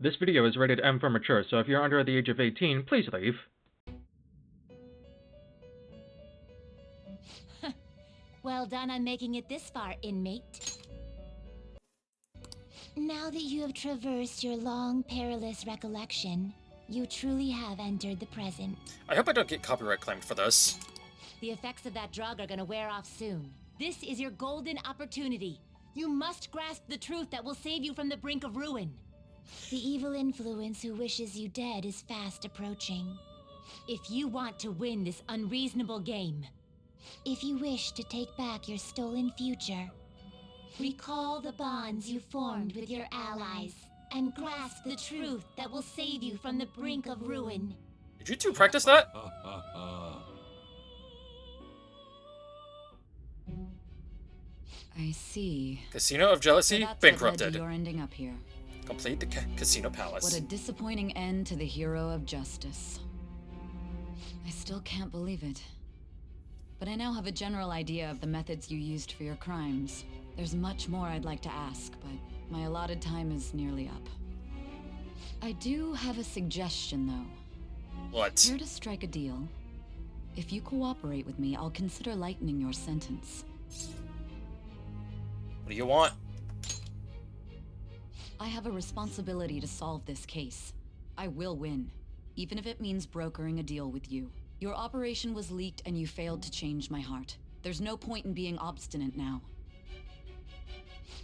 This video is rated M for mature, so if you're under the age of 18, please leave. Well done on making it this far, inmate. Now that you have traversed your long, perilous recollection, you truly have entered the present. I hope I don't get copyright claimed for this. The effects of that drug are gonna wear off soon. This is your golden opportunity. You must grasp the truth that will save you from the brink of ruin. The evil influence who wishes you dead is fast approaching. If you want to win this unreasonable game, if you wish to take back your stolen future, recall the bonds you formed with your allies and grasp the truth that will save you from the brink of ruin. Did you two practice that? I see. Casino of Jealousy, So that's bankrupted. what led to your ending up here. Complete the casino palace. What a disappointing end to the hero of justice. I still can't believe it. But I now have a general idea of the methods you used for your crimes. There's much more I'd like to ask, but my allotted time is nearly up. I do have a suggestion, though. What? Here to strike a deal. If you cooperate with me, I'll consider lightening your sentence. What do you want? I have a responsibility to solve this case. I will win, even if it means brokering a deal with you. Your operation was leaked and you failed to change my heart. There's no point in being obstinate now.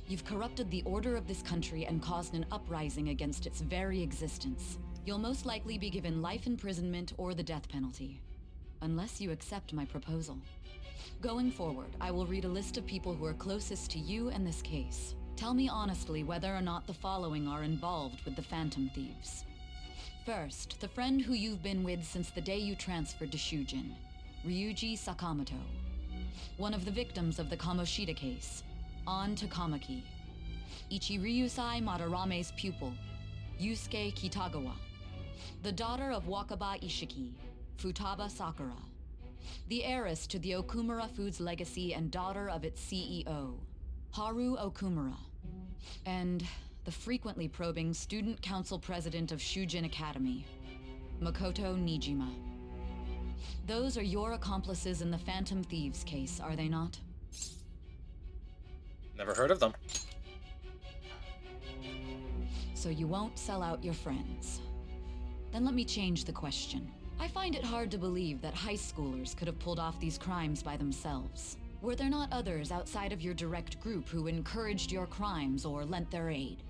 You've corrupted the order of this country and caused an uprising against its very existence. You'll most likely be given life imprisonment or the death penalty, unless you accept my proposal. Going forward, I will read a list of people who are closest to you and this case. Tell me honestly whether or not the following are involved with the Phantom Thieves. First, the friend who you've been with since the day you transferred to Shujin, Ryuji Sakamoto. One of the victims of the Kamoshida case, An Takamaki. Ichiryusai Madarame's pupil, Yusuke Kitagawa. The daughter of Wakaba Ishiki, Futaba Sakura. The heiress to the Okumura Foods legacy and daughter of its CEO, Haru Okumura. And the frequently probing student council president of Shujin Academy, Makoto Nijima. Those are your accomplices in the Phantom Thieves case, are they not? Never heard of them. So you won't sell out your friends. Then let me change the question. I find it hard to believe that high schoolers could have pulled off these crimes by themselves. Were there not others outside of your direct group who encouraged your crimes or lent their aid?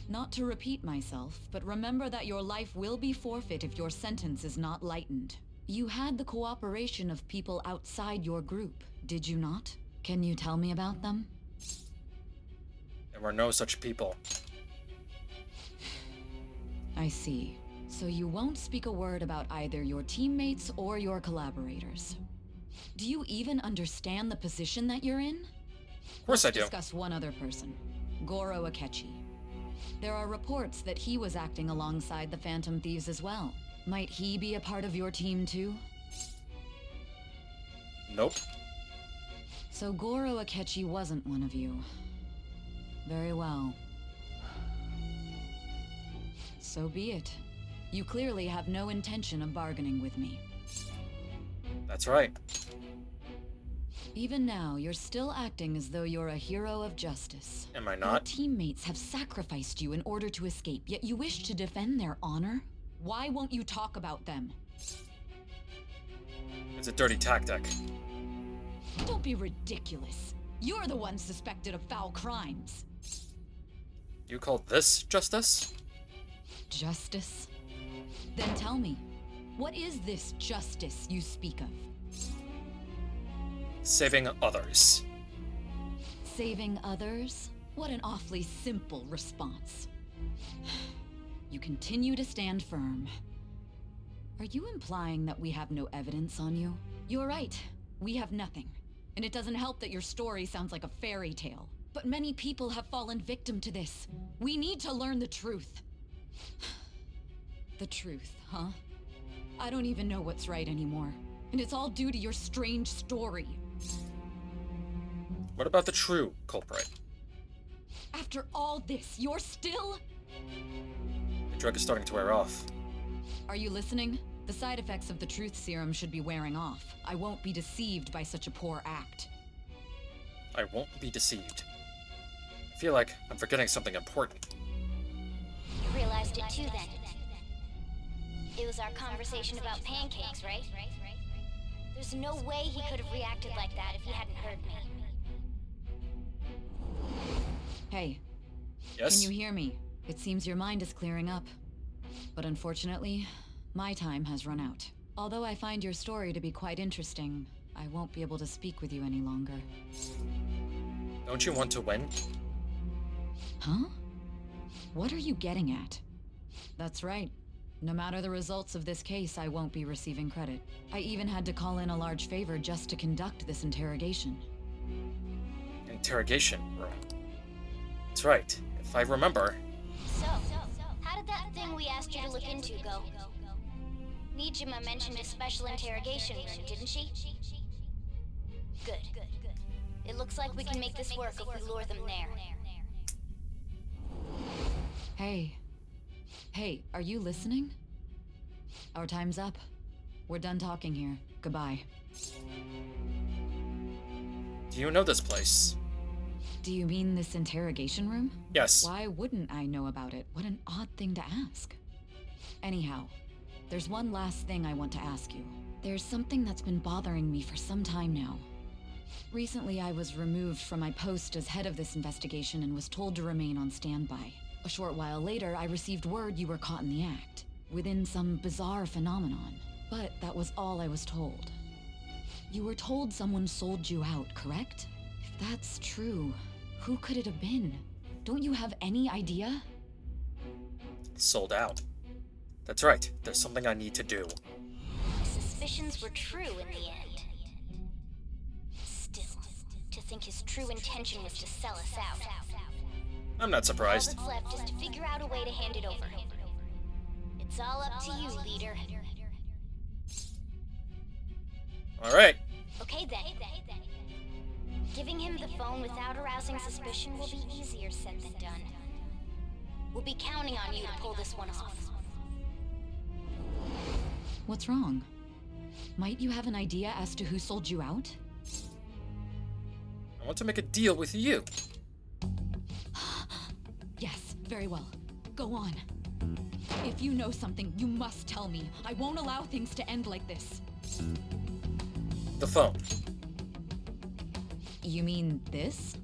Not to repeat myself, but remember that your life will be forfeit if your sentence is not lightened. You had the cooperation of people outside your group, did you not? Can you tell me about them? There were no such people. I see. So you won't speak a word about either your teammates or your collaborators. Do you even understand the position that you're in? Of course I do. Let's discuss one other person, Goro Akechi. There are reports that he was acting alongside the Phantom Thieves as well. Might he be a part of your team too? Nope. So Goro Akechi wasn't one of you. Very well. So be it. You clearly have no intention of bargaining with me. That's right. Even now, you're still acting as though you're a hero of justice. Am I Your not? teammates have sacrificed you in order to escape, yet you wish to defend their honor? Why won't you talk about them? It's a dirty tactic. Don't be ridiculous. You're the one suspected of foul crimes. You call this justice? Justice? Then tell me, what is this justice you speak of? Saving others. Saving others? What an awfully simple response. You continue to stand firm. Are you implying that we have no evidence on you? You're right. We have nothing. And it doesn't help that your story sounds like a fairy tale. But many people have fallen victim to this. We need to learn the truth. The truth, huh? I don't even know what's right anymore. And it's all due to your strange story. What about the true culprit? After all this, you're still... The drug is starting to wear off. Are you listening? The side effects of the truth serum should be wearing off. I won't be deceived by such a poor act. I won't be deceived. I feel like I'm forgetting something important. You realized it too then. It was our conversation about pancakes, right? There's no way he could have reacted like that if he hadn't heard me. Hey, Yes? can you hear me? It seems your mind is clearing up. But unfortunately, my time has run out. Although I find your story to be quite interesting, I won't be able to speak with you any longer. Don't you want to win? Huh? What are you getting at? That's right. No matter the results of this case, I won't be receiving credit. I even had to call in a large favor just to conduct this interrogation. Interrogation room. That's right. If I remember. So, how did that thing we asked you to look into go? Nijima mentioned a special interrogation room, didn't she? Good. It looks like we can make this work if we lure them there. Hey, are you listening? Our time's up. We're done talking here. Goodbye. Do you know this place? Do you mean this interrogation room? Yes. Why wouldn't I know about it? What an odd thing to ask. Anyhow, there's one last thing I want to ask you. There's something that's been bothering me for some time now. Recently, I was removed from my post as head of this investigation and was told to remain on standby. A short while later, I received word you were caught in the act, within some bizarre phenomenon. But that was all I was told. You were told someone sold you out, correct? If that's true, who could it have been? Don't you have any idea? Sold out. That's right. There's something I need to do. My suspicions were true in the end. Still, to think his true intention was to sell us out. I'm not All surprised. that's left is to figure out a way to hand it over. It's all up to you, leader. Alright. Okay then. Giving him the phone without arousing suspicion will be easier said than done. We'll be counting on you to pull this one off. What's wrong? Might you have an idea as to who sold you out? I want to make a deal with you. Yes, very well. Go on. If you know something, you must tell me. I won't allow things to end like this. The phone. You mean this?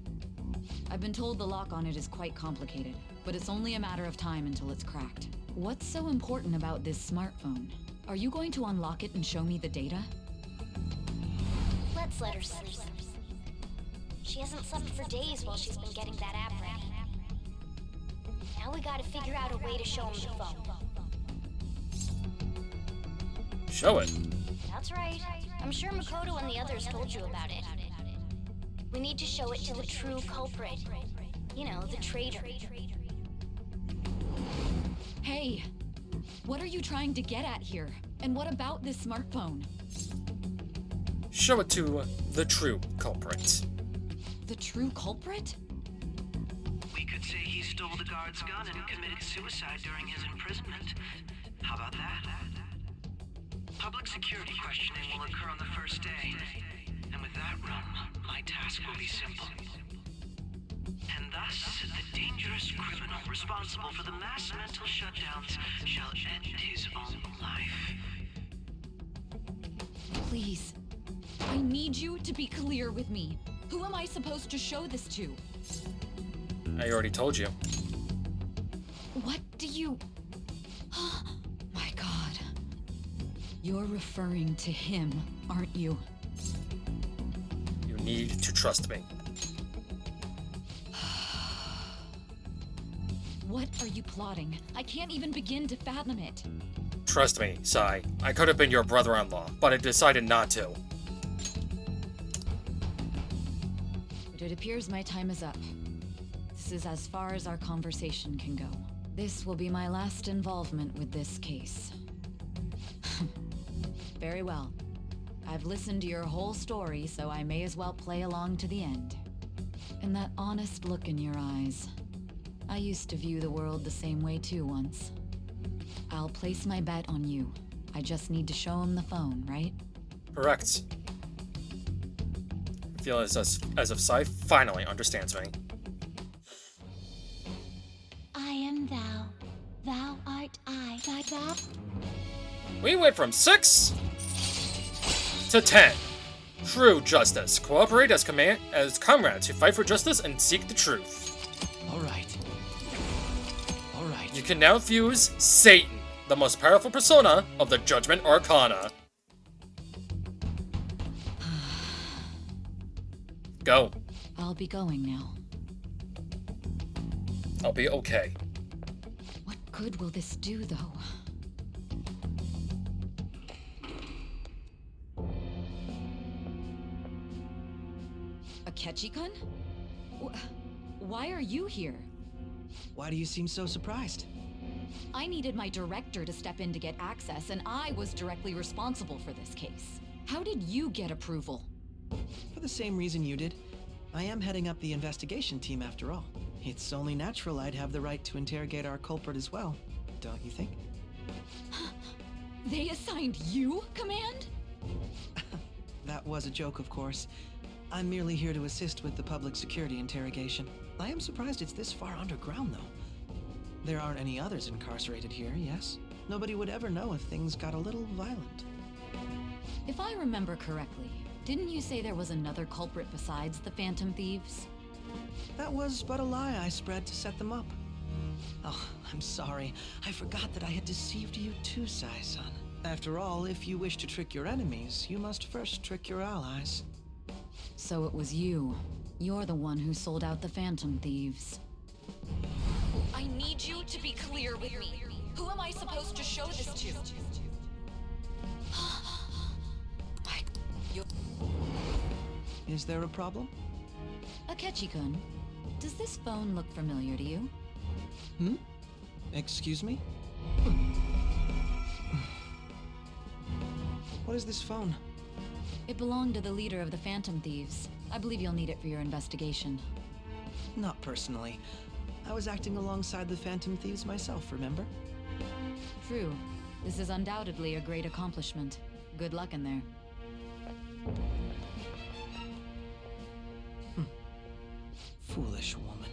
I've been told the lock on it is quite complicated, but it's only a matter of time until it's cracked. What's so important about this smartphone? Are you going to unlock it and show me the data? Let's let her sleep. She hasn't slept for days while she's been getting that app ready. Now we gotta figure out a way to show him the phone. Show it. That's right. I'm sure Makoto and the others told you about it. We need to show it to the true culprit. You know, the traitor. Hey! What are you trying to get at here? And what about this smartphone? Show it to the true culprit. The true culprit? We could say he stole the guard's gun and committed suicide during his imprisonment. How about that? Public security questioning will occur on the first day. And with that run, my task will be simple. And thus, the dangerous criminal responsible for the mass mental shutdowns shall end his own life. Please. I need you to be clear with me. Who am I supposed to show this to? I already told you. What do you... My God. You're referring to him, aren't you? You need to trust me. What are you plotting? I can't even begin to fathom it. Trust me, Sai. I could have been your brother-in-law, but I decided not to. But it appears my time is up. This is as far as our conversation can go. This will be my last involvement with this case. Very well. I've listened to your whole story, so I may as well play along to the end. And that honest look in your eyes. I used to view the world the same way too once. I'll place my bet on you. I just need to show him the phone, right? Correct. I feel as if Sai finally understands me. I am thou. Thou art I. Thou. We went from 6 to 10. True justice. Cooperate as comrades who fight for justice and seek the truth. All right. You can now fuse Satan, the most powerful persona of the Judgment Arcana. Go. I'll be going now. I'll be okay. What good will this do, though? Akechi-kun? Why are you here? Why do you seem so surprised? I needed my director to step in to get access, and I was directly responsible for this case. How did you get approval? For the same reason you did. I am heading up the investigation team after all. It's only natural I'd have the right to interrogate our culprit as well, don't you think? They assigned you command? That was a joke, of course. I'm merely here to assist with the public security interrogation. I am surprised it's this far underground, though. There aren't any others incarcerated here, yes? Nobody would ever know if things got a little violent. If I remember correctly, didn't you say there was another culprit besides the Phantom Thieves? That was but a lie I spread to set them up. Oh, I'm sorry. I forgot that I had deceived you too, Sai-san. After all, if you wish to trick your enemies, you must first trick your allies. So it was you. You're the one who sold out the Phantom Thieves. I need you to be clear with me. Who am I supposed to show this to? Is there a problem? Akechi-kun, does this phone look familiar to you? Excuse me? What is this phone? It belonged to the leader of the Phantom Thieves. I believe you'll need it for your investigation. Not personally. I was acting alongside the Phantom Thieves myself, remember? True. This is undoubtedly a great accomplishment. Good luck in there. Foolish woman.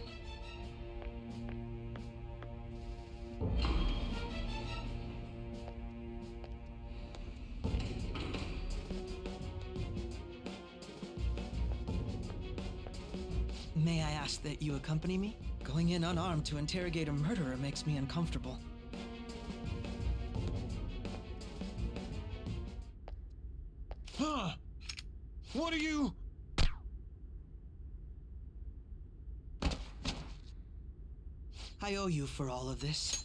May I ask that you accompany me? Going in unarmed to interrogate a murderer makes me uncomfortable. Huh? What are you? I owe you for all of this.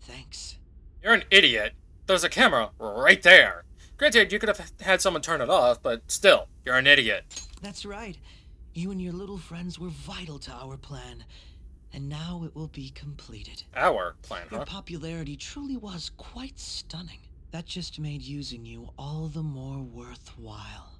Thanks. You're an idiot. There's a camera right there. Granted, you could have had someone turn it off, but still, you're an idiot. That's right. You and your little friends were vital to our plan. And now it will be completed. Our plan, Your huh? popularity truly was quite stunning. That just made using you all the more worthwhile.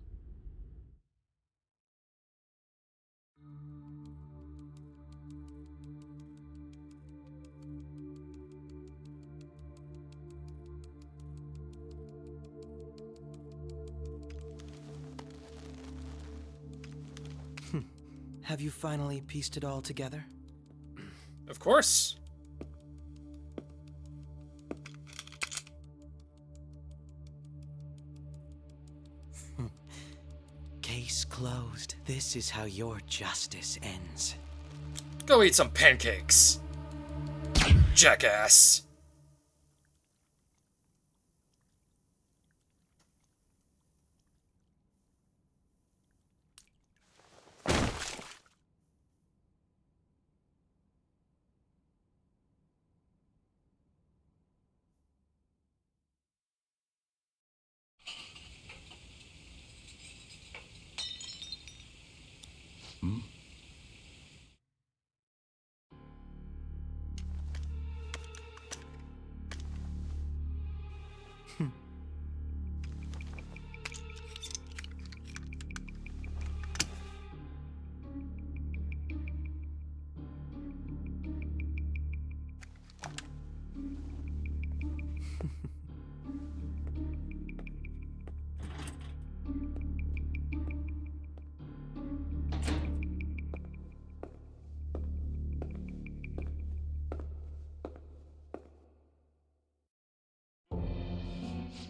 Have you finally pieced it all together? Of course. Case closed. This is how your justice ends. Go eat some pancakes. Jackass.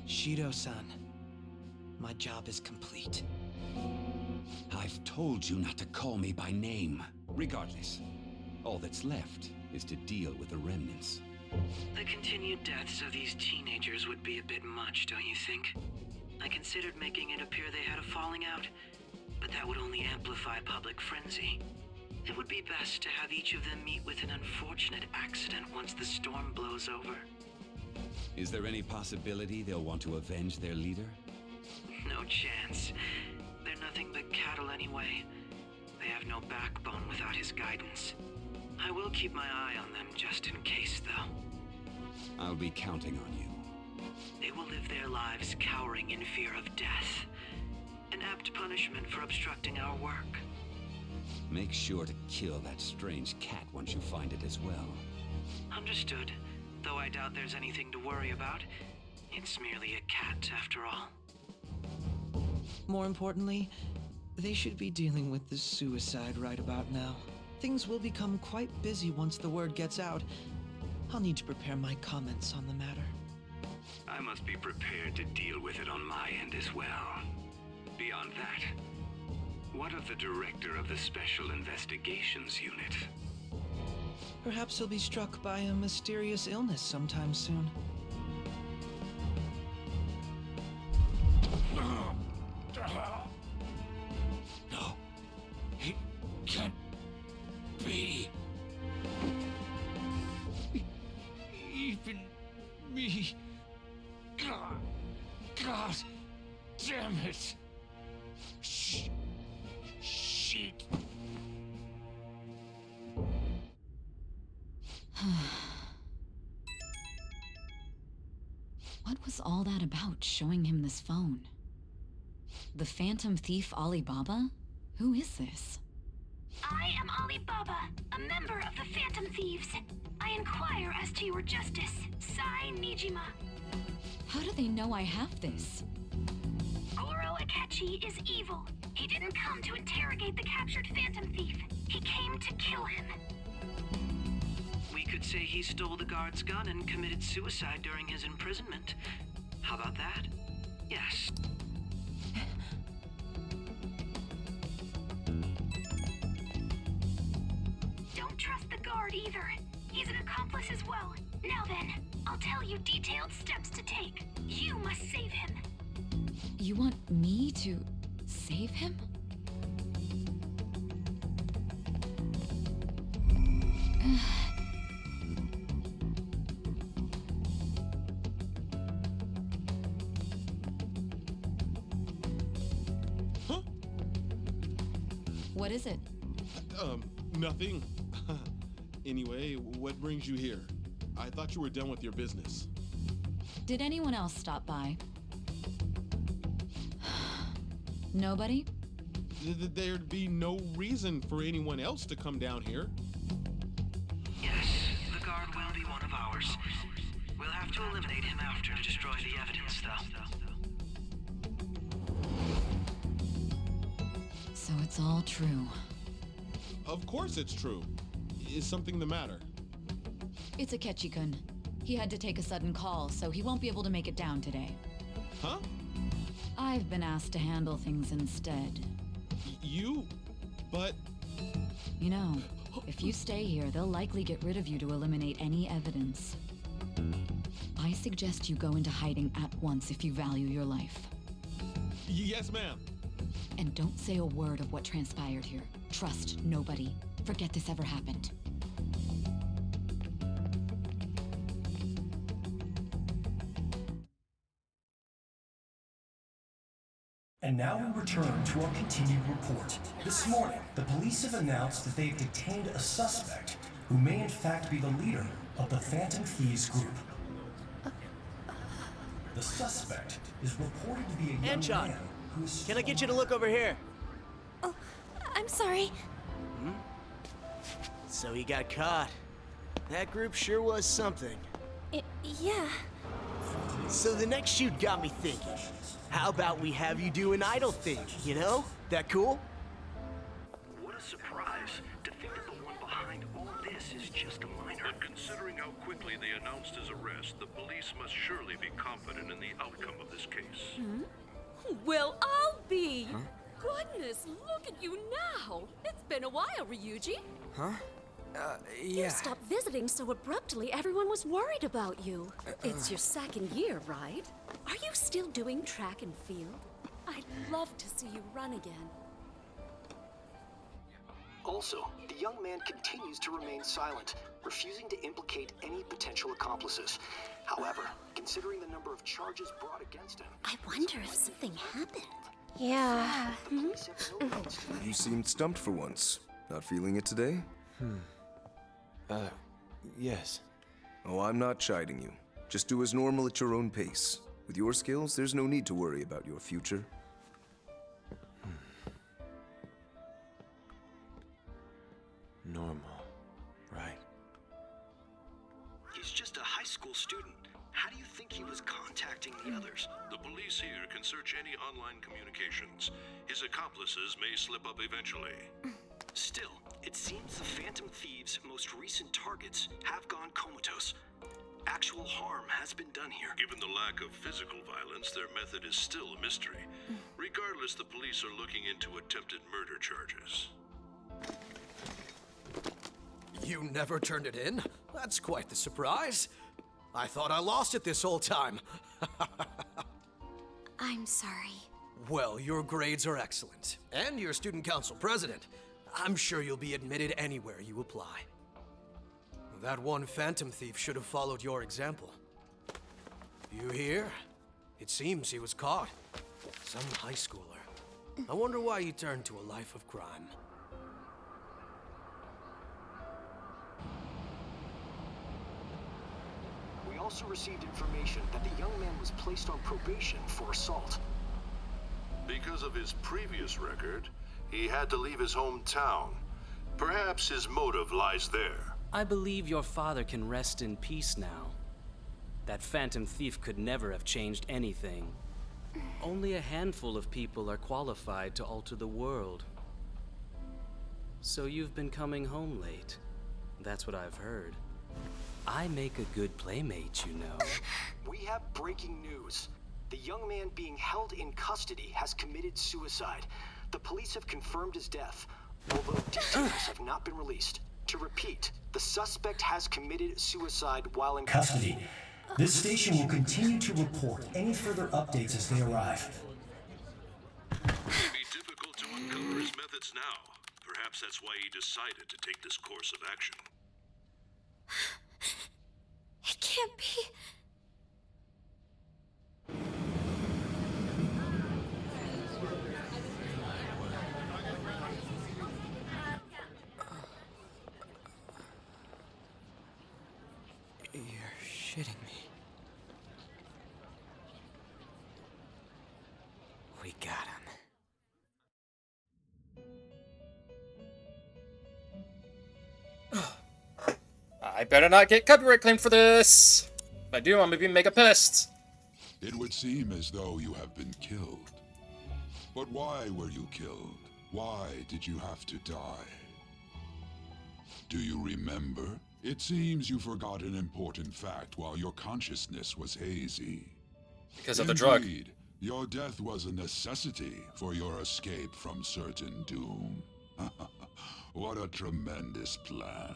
Shido-san, my job is complete. I've told you not to call me by name. Regardless, all that's left is to deal with the remnants. The continued deaths of these teenagers would be a bit much, don't you think? I considered making it appear they had a falling out, but that would only amplify public frenzy. It would be best to have each of them meet with an unfortunate accident once the storm blows over. Is there any possibility they'll want to avenge their leader? No chance. They're nothing but cattle anyway. They have no backbone without his guidance. I will keep my eye on them just in case, though. I'll be counting on you. They will live their lives cowering in fear of death. An apt punishment for obstructing our work. Make sure to kill that strange cat once you find it as well. Understood. Though I doubt there's anything to worry about. It's merely a cat, after all. More importantly, they should be dealing with the suicide right about now. Things will become quite busy once the word gets out. I'll need to prepare my comments on the matter. I must be prepared to deal with it on my end as well. Beyond that, what of the director of the Special Investigations Unit? Perhaps he'll be struck by a mysterious illness sometime soon. No, it can't be. Even me. God damn it. Shit. What was all that about, showing him this phone? The Phantom Thief Alibaba? Who is this? I am Alibaba, a member of the Phantom Thieves. I inquire as to your justice, Sai Nijima. How do they know I have this? Goro Akechi is evil. He didn't come to interrogate the captured Phantom Thief. He came to kill him. We could say he stole the guard's gun and committed suicide during his imprisonment. How about that? Yes. Don't trust the guard either. He's an accomplice as well. Now then, I'll tell you detailed steps to take. You must save him. You want me to save him? Huh? What is it? Nothing. Anyway, what brings you here? I thought you were done with your business. Did anyone else stop by? Nobody? There'd be no reason for anyone else to come down here. Yes, the guard will be one of ours. We'll have to eliminate him after to destroy the evidence, though. So it's all true. Of course it's true. Is something the matter? It's Akechi-kun. He had to take a sudden call, so he won't be able to make it down today. Huh? I've been asked to handle things instead. But... You know, if you stay here, they'll likely get rid of you to eliminate any evidence. I suggest you go into hiding at once if you value your life. Yes, ma'am. And don't say a word of what transpired here. Trust nobody. Forget this ever happened. And now we return to our continued report. This morning, the police have announced that they've detained a suspect who may in fact be the leader of the Phantom Thieves group. The suspect is reported to be a young Anchon, man who is... can I get you to look over here? Oh, I'm sorry. So he got caught. That group sure was something. Yeah. So the next shoot got me thinking. How about we have you do an idol thing, you know? That cool? What a surprise to think that the one behind all this is just a minor. But considering how quickly they announced his arrest, the police must surely be confident in the outcome of this case. Well, I'll be. Huh? Goodness, look at you now. It's been a while, Ryuji. Huh? You Yeah. stopped visiting so abruptly, everyone was worried about you. It's your second year, right? Are you still doing track and field? I'd love to see you run again. Also, the young man continues to remain silent, refusing to implicate any potential accomplices. However, considering the number of charges brought against him... I wonder if something happened. Yeah. You seemed stumped for once. Not feeling it today? Yes. Oh, I'm not chiding you. Just do as normal at your own pace. With your skills, there's no need to worry about your future. Normal, right? He's just a high school student. How do you think he was contacting the others? The police here can search any online communications. His accomplices may slip up eventually. Still, it seems the Phantom Thieves' most recent targets have gone comatose. Actual harm has been done here. Given the lack of physical violence, their method is still a mystery. Regardless, the police are looking into attempted murder charges. You never turned it in? That's quite the surprise. I thought I lost it this whole time. I'm sorry. Well, your grades are excellent. And you're student council president. I'm sure you'll be admitted anywhere you apply. That one phantom thief should have followed your example. You hear? It seems he was caught. Some high schooler. I wonder why he turned to a life of crime. We also received information that the young man was placed on probation for assault. Because of his previous record, he had to leave his hometown. Perhaps his motive lies there. I believe your father can rest in peace now. That phantom thief could never have changed anything. Only a handful of people are qualified to alter the world. So you've been coming home late. That's what I've heard. I make a good playmate, you know. We have breaking news. The young man being held in custody has committed suicide. The police have confirmed his death, although details have not been released. To repeat, the suspect has committed suicide while in custody. This station will continue to report any further updates as they arrive. It may be difficult to uncover his methods now. Perhaps that's why he decided to take this course of action. It can't be. You're shitting me. We got him. I better not get copyright claim for this. If I do, I'm gonna be mega pissed. It would seem as though you have been killed. But why were you killed? Why did you have to die? Do you remember? It seems you forgot an important fact while your consciousness was hazy. Because of the drug. Indeed, your death was a necessity for your escape from certain doom. What a tremendous plan.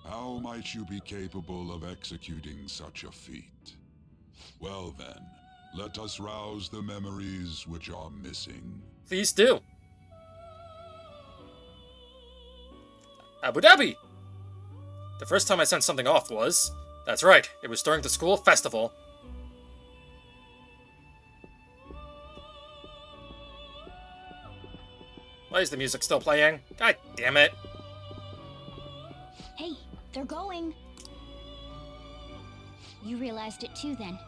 How might you be capable of executing such a feat? Well then, let us rouse the memories which are missing. Please do. Abu Dhabi! The first time I sent something off was... That's right, it was during the school festival. Why is the music still playing? God damn it. Hey, they're going. You realized it too, then.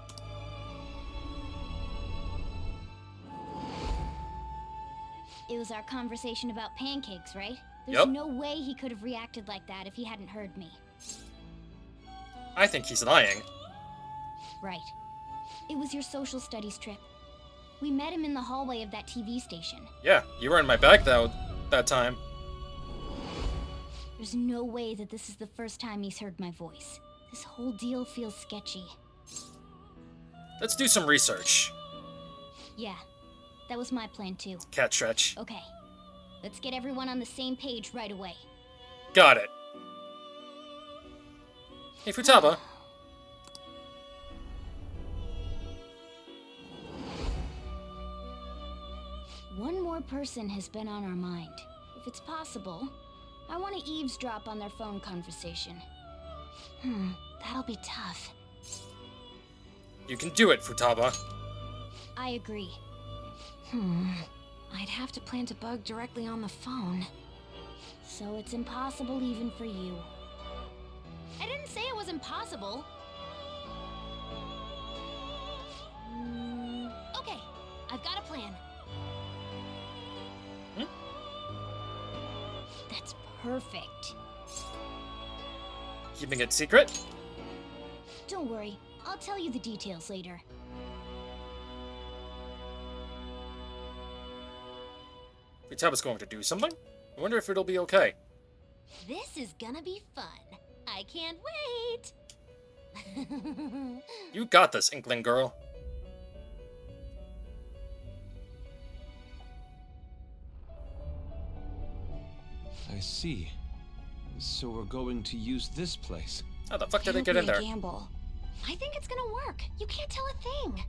It was our conversation about pancakes, right? There's Yep. no way he could have reacted like that if he hadn't heard me. I think he's lying. Right. It was your social studies trip. We met him in the hallway of that TV station. Yeah, you were in my bag though, that time. There's no way that this is the first time he's heard my voice. This whole deal feels sketchy. Let's do some research. Yeah, that was my plan too. Cat stretch. Okay, let's get everyone on the same page right away. Got it. Hey, Futaba. One more person has been on our mind. If it's possible, I want to eavesdrop on their phone conversation. That'll be tough. You can do it, Futaba. I agree. I'd have to plant a bug directly on the phone. So it's impossible even for you. I didn't say it was impossible. Okay, I've got a plan. That's perfect. Keeping it secret? Don't worry, I'll tell you the details later. Futaba's going to do something? I wonder if it'll be okay. This is gonna be fun. I can't wait. You got this, Inkling Girl. I see. So we're going to use this place. How the fuck did I It'll get be in there? a gamble. I think it's gonna work. You can't tell a thing.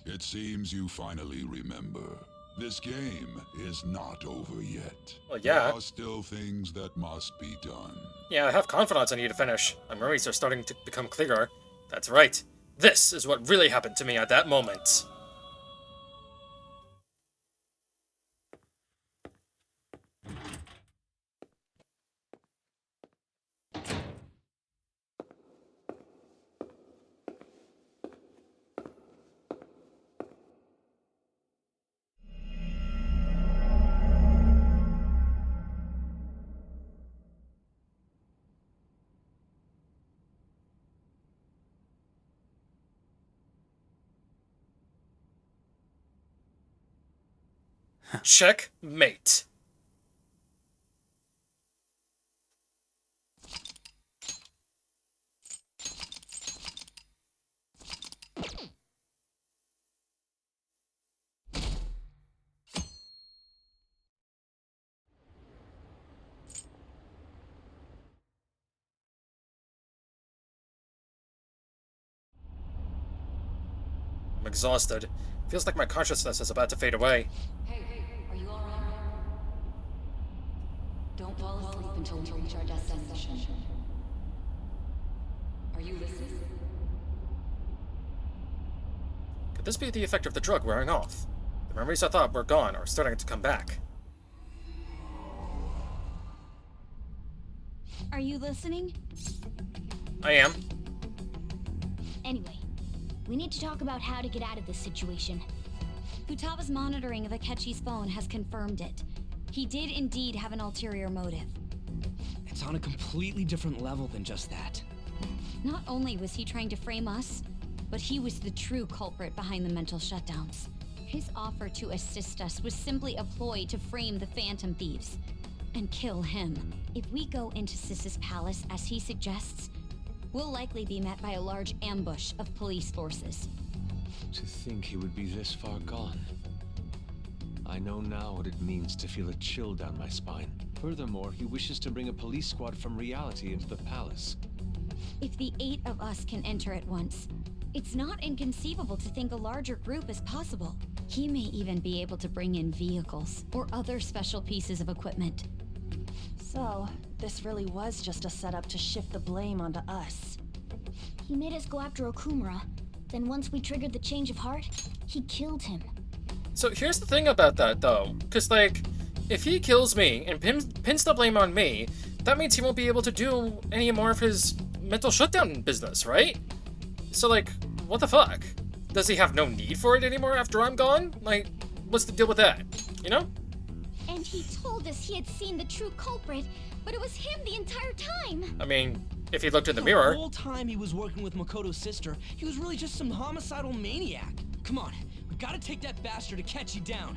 It seems you finally remember. This game is not over yet. Well, yeah. There are still things that must be done. Yeah, I have confidence I need to finish. My memories are starting to become clearer. That's right. This is what really happened to me at that moment. Checkmate. I'm exhausted. Feels like my consciousness is about to fade away. Hey, are you alright? Don't fall asleep until we reach our destination. Are you listening? Could this be the effect of the drug wearing off? The memories I thought were gone are starting to come back. Are you listening? I am. Anyway, we need to talk about how to get out of this situation. Futaba's monitoring of Akechi's phone has confirmed it. He did indeed have an ulterior motive. It's on a completely different level than just that. Not only was he trying to frame us, but he was the true culprit behind the mental shutdowns. His offer to assist us was simply a ploy to frame the Phantom Thieves and kill him. If we go into Sis's palace as he suggests, we'll likely be met by a large ambush of police forces. To think he would be this far gone. I know now what it means to feel a chill down my spine. Furthermore, he wishes to bring a police squad from reality into the palace. If the 8 of us can enter at once, it's not inconceivable to think a larger group is possible. He may even be able to bring in vehicles or other special pieces of equipment. So, this really was just a setup to shift the blame onto us. He made us go after Okumura. Then once we triggered the change of heart, he killed him. So here's the thing about that, though. Because, like, if he kills me and pins the blame on me, that means he won't be able to do any more of his mental shutdown business, right? So, like, what the fuck? Does he have no need for it anymore after I'm gone? Like, what's the deal with that? You know? And he told us he had seen the true culprit, but it was him the entire time. I mean, if he looked in the mirror... The whole time he was working with Makoto's sister, he was really just some homicidal maniac. Come on, we gotta take that bastard Akechi down.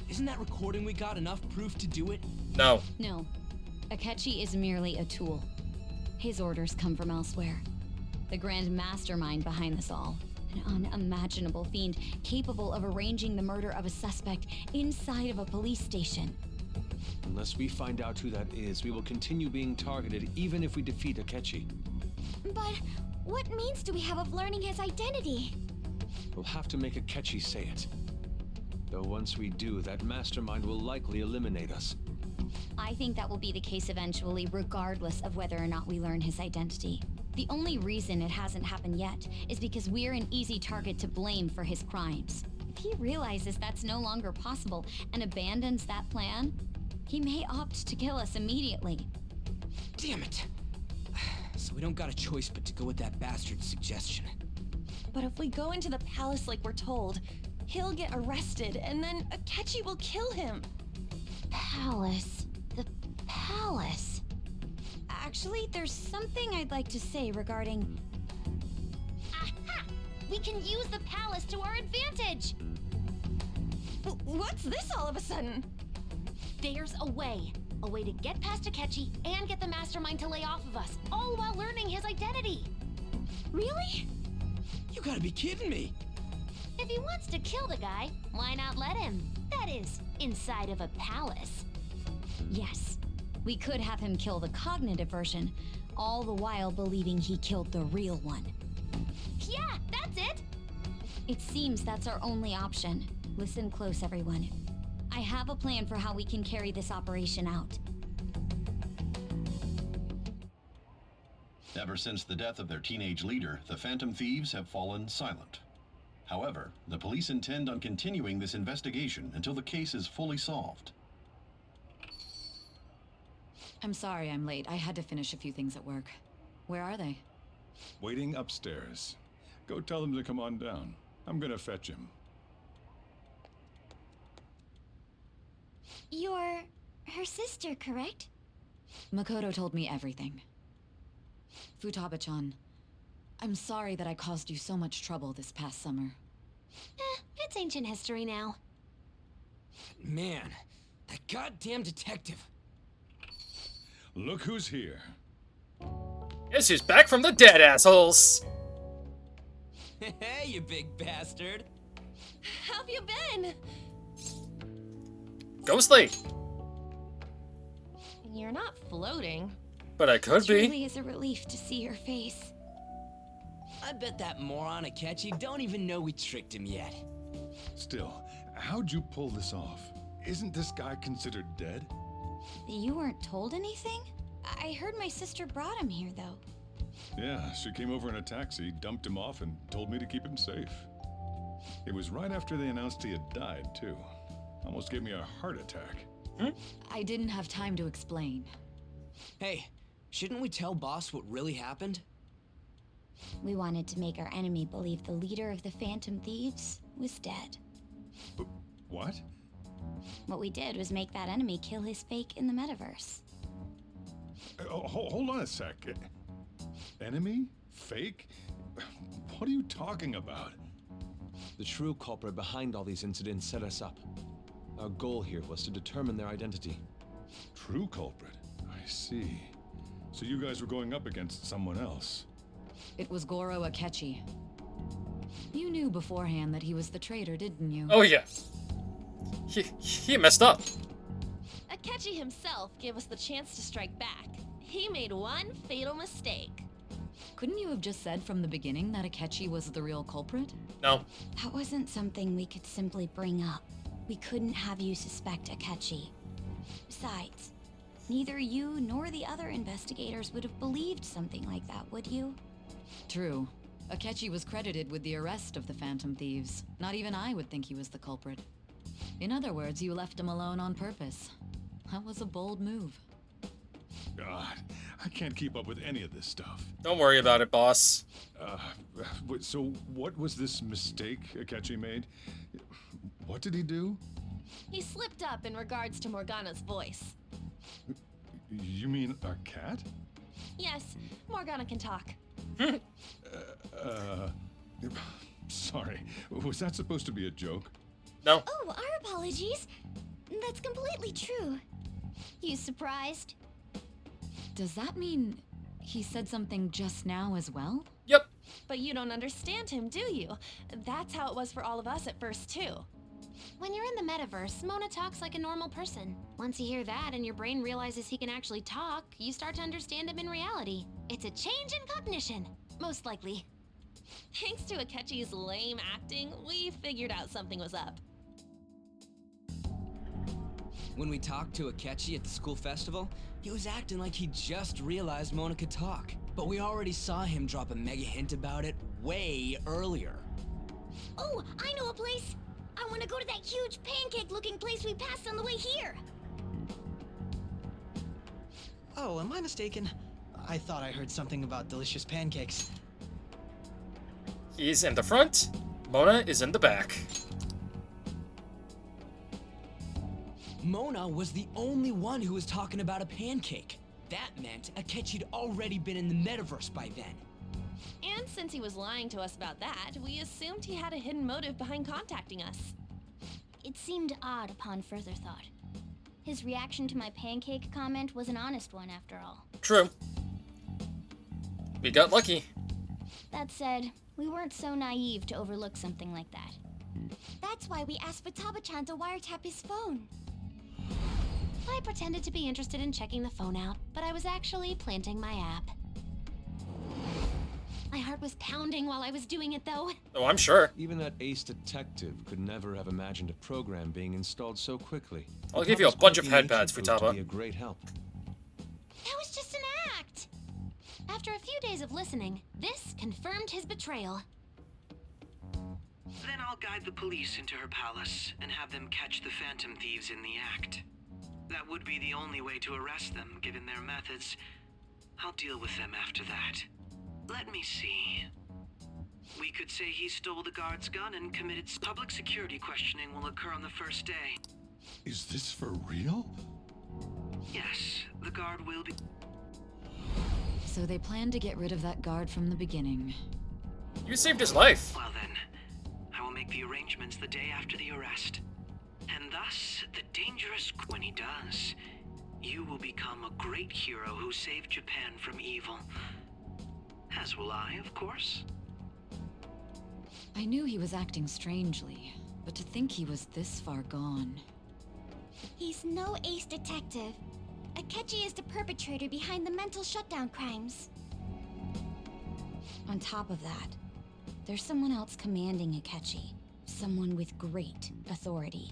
Isn't that recording we got enough proof to do it? No. No, Akechi is merely a tool. His orders come from elsewhere. The grand mastermind behind this all. An unimaginable fiend capable of arranging the murder of a suspect inside of a police station. Unless we find out who that is, we will continue being targeted even if we defeat Akechi. But what means do we have of learning his identity? We'll have to make Akechi say it. Though once we do, that mastermind will likely eliminate us. I think that will be the case eventually, regardless of whether or not we learn his identity. The only reason it hasn't happened yet is because we're an easy target to blame for his crimes. If he realizes that's no longer possible and abandons that plan, he may opt to kill us immediately. Damn it! So we don't got a choice but to go with that bastard's suggestion. But if we go into the palace like we're told, he'll get arrested and then Akechi will kill him. Palace. The palace. Actually, there's something I'd like to say regarding... Aha! We can use the palace to our advantage! What's this all of a sudden? There's a way. A way to get past Akechi and get the mastermind to lay off of us, all while learning his identity. Really? You gotta be kidding me! If he wants to kill the guy, why not let him? That is, inside of a palace. Yes, we could have him kill the cognitive version, all the while believing he killed the real one. Yeah, that's it! It seems that's our only option. Listen close, everyone. I have a plan for how we can carry this operation out. Ever since the death of their teenage leader, the Phantom Thieves have fallen silent. However, the police intend on continuing this investigation until the case is fully solved. I'm sorry I'm late. I had to finish a few things at work. Where are they? Waiting upstairs. Go tell them to come on down. I'm gonna fetch him. You're her sister, correct? Makoto told me everything. Futaba-chan, I'm sorry that I caused you so much trouble this past summer. It's ancient history now. Man, that goddamn detective. Look who's here. Guess who's back from the dead, assholes? Hey, you big bastard. How've you been? Ghostly. You're not floating. But I could It be. truly is a relief to see your face. I bet that moron Akechi don't even know we tricked him yet. Still, how'd you pull this off? Isn't this guy considered dead? You weren't told anything? I heard my sister brought him here, though. Yeah, she came over in a taxi, dumped him off, and told me to keep him safe. It was right after they announced he had died, too. Almost gave me a heart attack. I didn't have time to explain. Hey, shouldn't we tell boss what really happened? We wanted to make our enemy believe the leader of the Phantom Thieves was dead. What? What we did was make that enemy kill his fake in the metaverse. Hold on a sec. Enemy? Fake? What are you talking about? The true culprit behind all these incidents set us up. Our goal here was to determine their identity. True culprit? I see. So you guys were going up against someone else? It was Goro Akechi. You knew beforehand that he was the traitor, didn't you? Oh yeah. He messed up. Akechi himself gave us the chance to strike back. He made one fatal mistake. Couldn't you have just said from the beginning that Akechi was the real culprit? No. That wasn't something we could simply bring up. We couldn't have you suspect Akechi. Besides, neither you nor the other investigators would have believed something like that, would you? True. Akechi was credited with the arrest of the Phantom Thieves. Not even I would think he was the culprit. In other words, you left him alone on purpose. That was a bold move. God, I can't keep up with any of this stuff. Don't worry about it, boss. So what was this mistake Akechi made? What did he do? He slipped up in regards to Morgana's voice. You mean a cat? Yes, Morgana can talk. Sorry. Was that supposed to be a joke? No. Oh, our apologies. That's completely true. You surprised? Does that mean he said something just now as well? Yep. But you don't understand him, do you? That's how it was for all of us at first, too. When you're in the metaverse, Mona talks like a normal person. Once you hear that and your brain realizes he can actually talk, you start to understand him in reality. It's a change in cognition, most likely. Thanks to Akechi's lame acting, we figured out something was up. When we talked to Akechi at the school festival, he was acting like he just realized Mona could talk. But we already saw him drop a mega hint about it way earlier. Oh, I know a place! I want to go to that huge pancake-looking place we passed on the way here! Oh, am I mistaken? I thought I heard something about delicious pancakes. He's in the front, Mona is in the back. Mona was the only one who was talking about a pancake. That meant Akechi'd already been in the metaverse by then. And since he was lying to us about that, we assumed he had a hidden motive behind contacting us. It seemed odd upon further thought. His reaction to my pancake comment was an honest one, after all. True. We got lucky. That said, we weren't so naive to overlook something like that. That's why we asked Futaba-chan to wiretap his phone. I pretended to be interested in checking the phone out, but I was actually planting my app. My heart was pounding while I was doing it, though. Oh, I'm sure. Even that ace detective could never have imagined a program being installed so quickly. I'll give you a bunch of headpads, Futaba. Futaba. Be a great help. That was just an act! After a few days of listening, this confirmed his betrayal. Then I'll guide the police into her palace and have them catch the Phantom Thieves in the act. That would be the only way to arrest them, given their methods. I'll deal with them after that. Let me see. We could say he stole the guard's gun and committed public security questioning will occur on the first day. Is this for real? Yes, the guard will be... So they planned to get rid of that guard from the beginning. You saved his life. Well then, I will make the arrangements the day after the arrest. And thus, the dangerous... When he does, you will become a great hero who saved Japan from evil. As will I, of course. I knew he was acting strangely, but to think he was this far gone. He's no ace detective. Akechi is the perpetrator behind the mental shutdown crimes. On top of that, there's someone else commanding Akechi. Someone with great authority.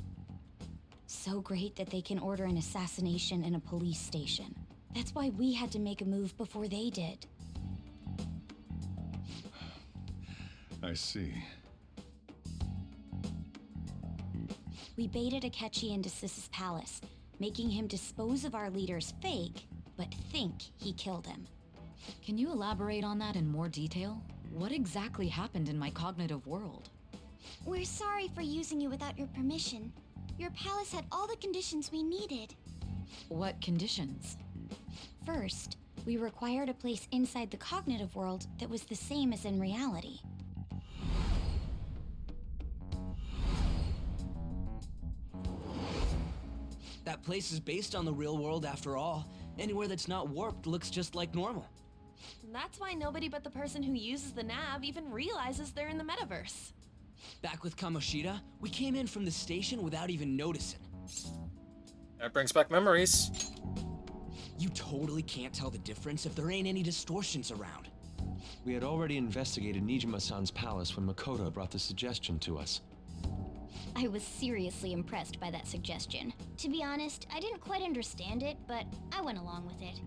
So great that they can order an assassination in a police station. That's why we had to make a move before they did. I see. We baited Akechi into Sis's palace, making him dispose of our leader's fake, but think he killed him. Can you elaborate on that in more detail? What exactly happened in my cognitive world? We're sorry for using you without your permission. Your palace had all the conditions we needed. What conditions? First, we required a place inside the cognitive world that was the same as in reality. That place is based on the real world after all. Anywhere that's not warped looks just like normal. That's why nobody but the person who uses the nav even realizes they're in the metaverse. Back with Kamoshida, we came in from the station without even noticing. That brings back memories. You totally can't tell the difference if there ain't any distortions around. We had already investigated Nijima-san's palace when Makoto brought the suggestion to us. I was seriously impressed by that suggestion. To be honest, I didn't quite understand it, but I went along with it.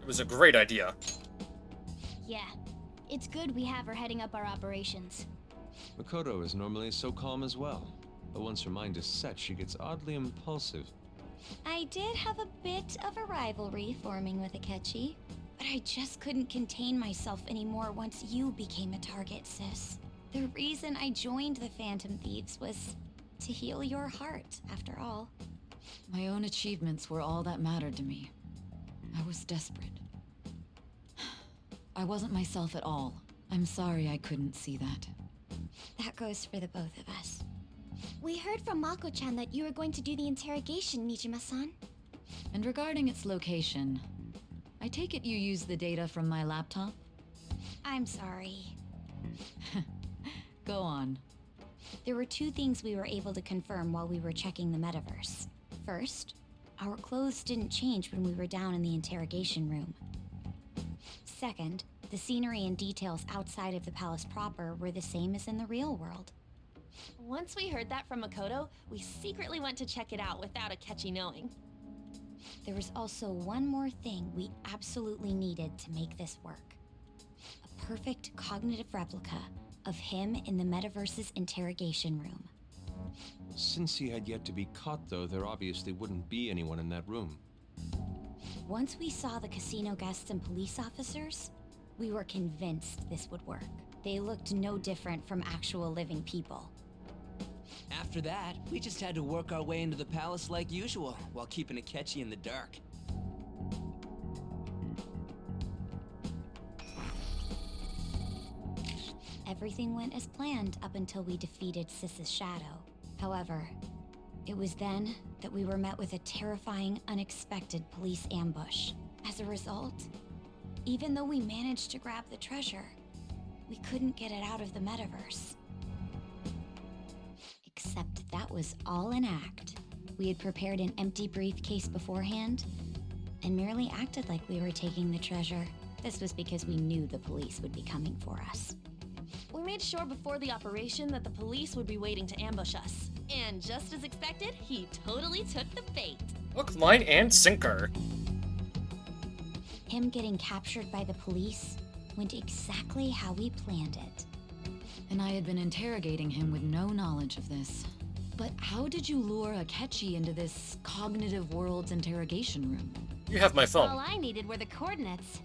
It was a great idea. Yeah, it's good we have her heading up our operations. Makoto is normally so calm as well, but once her mind is set, she gets oddly impulsive. I did have a bit of a rivalry forming with Akechi, but I just couldn't contain myself anymore once you became a target, sis. The reason I joined the Phantom Thieves was to heal your heart, after all. My own achievements were all that mattered to me. I was desperate. I wasn't myself at all. I'm sorry I couldn't see that. That goes for the both of us. We heard from Mako-chan that you were going to do the interrogation, Nijima-san. And regarding its location, I take it you use the data from my laptop? I'm sorry. Go on. There were two things we were able to confirm while we were checking the metaverse. First, our clothes didn't change when we were down in the interrogation room. Second, the scenery and details outside of the palace proper were the same as in the real world. Once we heard that from Makoto, we secretly went to check it out without Akechi knowing. There was also one more thing we absolutely needed to make this work. A perfect cognitive replica of him in the metaverse's interrogation room. Since he had yet to be caught, though, there obviously wouldn't be anyone in that room. Once we saw the casino guests and police officers, we were convinced this would work. They looked no different from actual living people. After that, we just had to work our way into the palace like usual, while keeping Akechi in the dark. Everything went as planned up until we defeated Sis's shadow. However, it was then that we were met with a terrifying, unexpected police ambush. As a result, even though we managed to grab the treasure, we couldn't get it out of the metaverse. Except that was all an act. We had prepared an empty briefcase beforehand and merely acted like we were taking the treasure. This was because we knew the police would be coming for us. We made sure before the operation that the police would be waiting to ambush us. And just as expected, he totally took the bait. Hook, line, and sinker. Him getting captured by the police went exactly how we planned it. And I had been interrogating him with no knowledge of this. But how did you lure Akechi into this cognitive world's interrogation room? You have my phone. All I needed were the coordinates.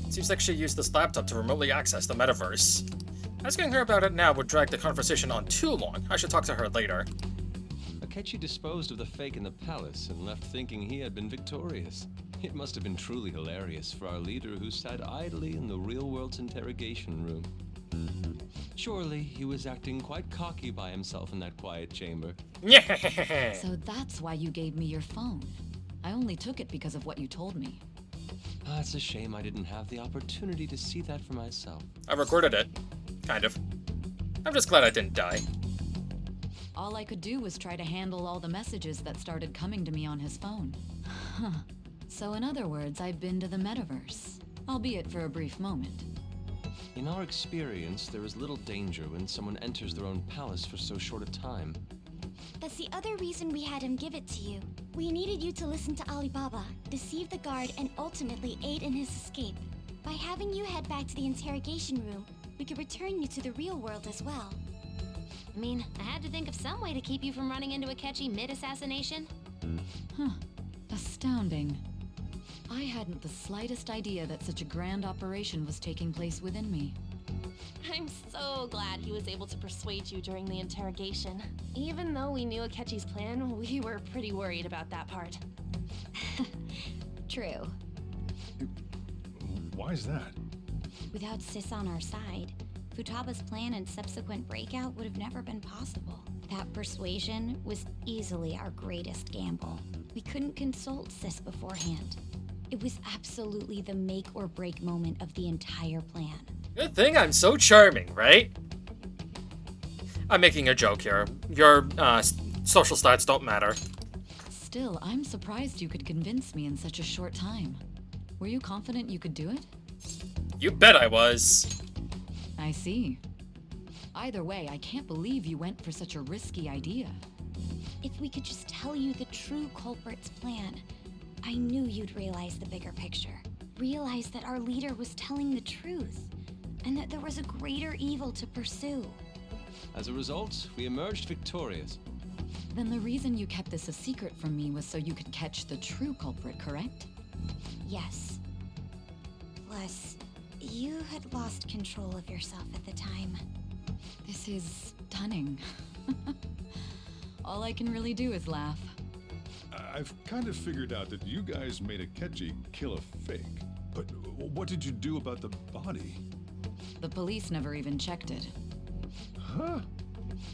Seems like she used this laptop to remotely access the metaverse. Asking her about it now would drag the conversation on too long. I should talk to her later. Akechi disposed of the fake in the palace and left thinking he had been victorious. It must have been truly hilarious for our leader who sat idly in the real world's interrogation room. Surely he was acting quite cocky by himself in that quiet chamber. So that's why you gave me your phone. I only took it because of what you told me. It's a shame I didn't have the opportunity to see that for myself. I recorded it. Kind of. I'm just glad I didn't die. All I could do was try to handle all the messages that started coming to me on his phone. Huh. So in other words, I've been to the metaverse, albeit for a brief moment. In our experience, there is little danger when someone enters their own palace for so short a time. That's the other reason we had him give it to you. We needed you to listen to Alibaba, deceive the guard, and ultimately aid in his escape. By having you head back to the interrogation room, we could return you to the real world as well. I mean, I had to think of some way to keep you from running into Akechi mid-assassination. Huh. Astounding. I hadn't the slightest idea that such a grand operation was taking place within me. I'm so glad he was able to persuade you during the interrogation. Even though we knew Akechi's plan, we were pretty worried about that part. True. Why's that? Without Sis on our side, Futaba's plan and subsequent breakout would have never been possible. That persuasion was easily our greatest gamble. We couldn't consult Sis beforehand. It was absolutely the make or break moment of the entire plan. Good thing I'm so charming, right? I'm making a joke here. Your social stats don't matter. Still, I'm surprised you could convince me in such a short time. Were you confident you could do it? You bet I was. I see. Either way, I can't believe you went for such a risky idea. If we could just tell you the true culprit's plan, I knew you'd realize the bigger picture. Realize that our leader was telling the truth, and that there was a greater evil to pursue. As a result, we emerged victorious. Then the reason you kept this a secret from me was so you could catch the true culprit, correct? Yes. Plus, you had lost control of yourself at the time. This is stunning. All I can really do is laugh. I've kind of figured out that you guys made Akechi kill a fake. But what did you do about the body? The police never even checked it. Huh?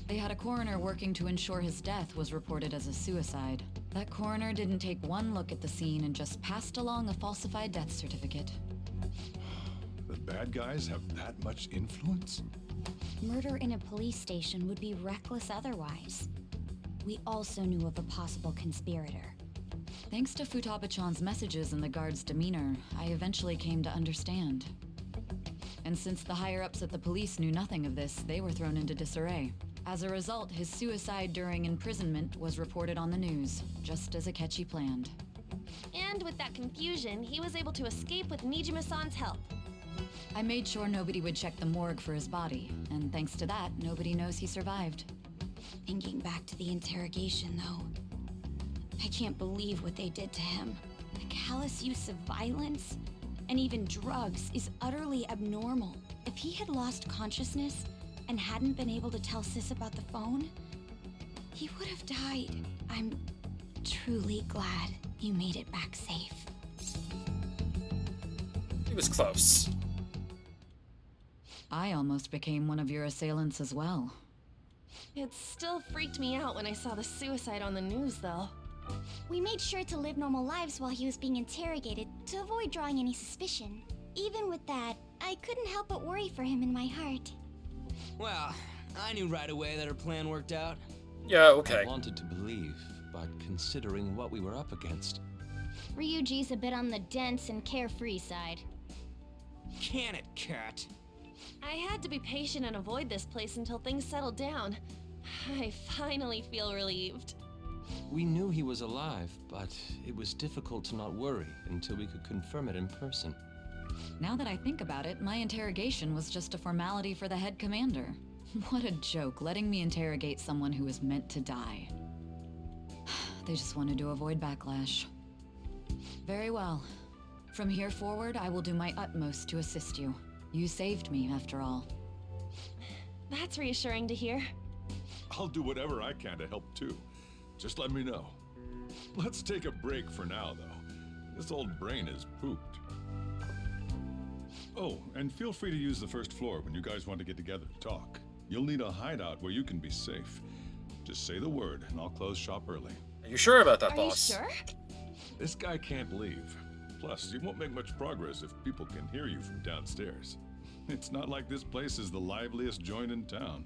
They had a coroner working to ensure his death was reported as a suicide. That coroner didn't take one look at the scene and just passed along a falsified death certificate. The bad guys have that much influence? Murder in a police station would be reckless otherwise. We also knew of a possible conspirator. Thanks to Futaba-chan's messages and the guard's demeanor, I eventually came to understand. And since the higher-ups at the police knew nothing of this, they were thrown into disarray. As a result, his suicide during imprisonment was reported on the news, just as Akechi planned. And with that confusion, he was able to escape with Nijima-san's help. I made sure nobody would check the morgue for his body, and thanks to that, nobody knows he survived. Thinking back to the interrogation, though, I can't believe what they did to him. The callous use of violence, and even drugs, is utterly abnormal. If he had lost consciousness and hadn't been able to tell Sis about the phone, he would have died. I'm truly glad you made it back safe. It was close. I almost became one of your assailants as well. It still freaked me out when I saw the suicide on the news, though. We made sure to live normal lives while he was being interrogated to avoid drawing any suspicion. Even with that, I couldn't help but worry for him in my heart. Well, I knew right away that her plan worked out. Yeah, okay. I wanted to believe, but considering what we were up against... Ryuji's a bit on the dense and carefree side. Can it, Cat? I had to be patient and avoid this place until things settled down. I finally feel relieved. We knew he was alive, but it was difficult to not worry until we could confirm it in person. Now that I think about it, my interrogation was just a formality for the head commander. What a joke, letting me interrogate someone who was meant to die. They just wanted to avoid backlash. Very well. From here forward, I will do my utmost to assist you. You saved me, after all. That's reassuring to hear. I'll do whatever I can to help too. Just let me know. Let's take a break for now, though. This old brain is pooped. Oh, and feel free to use the first floor when you guys want to get together to talk. You'll need a hideout where you can be safe. Just say the word, and I'll close shop early. Are you sure about that, boss? Are you sure? This guy can't leave. Plus, you won't make much progress if people can hear you from downstairs. It's not like this place is the liveliest joint in town.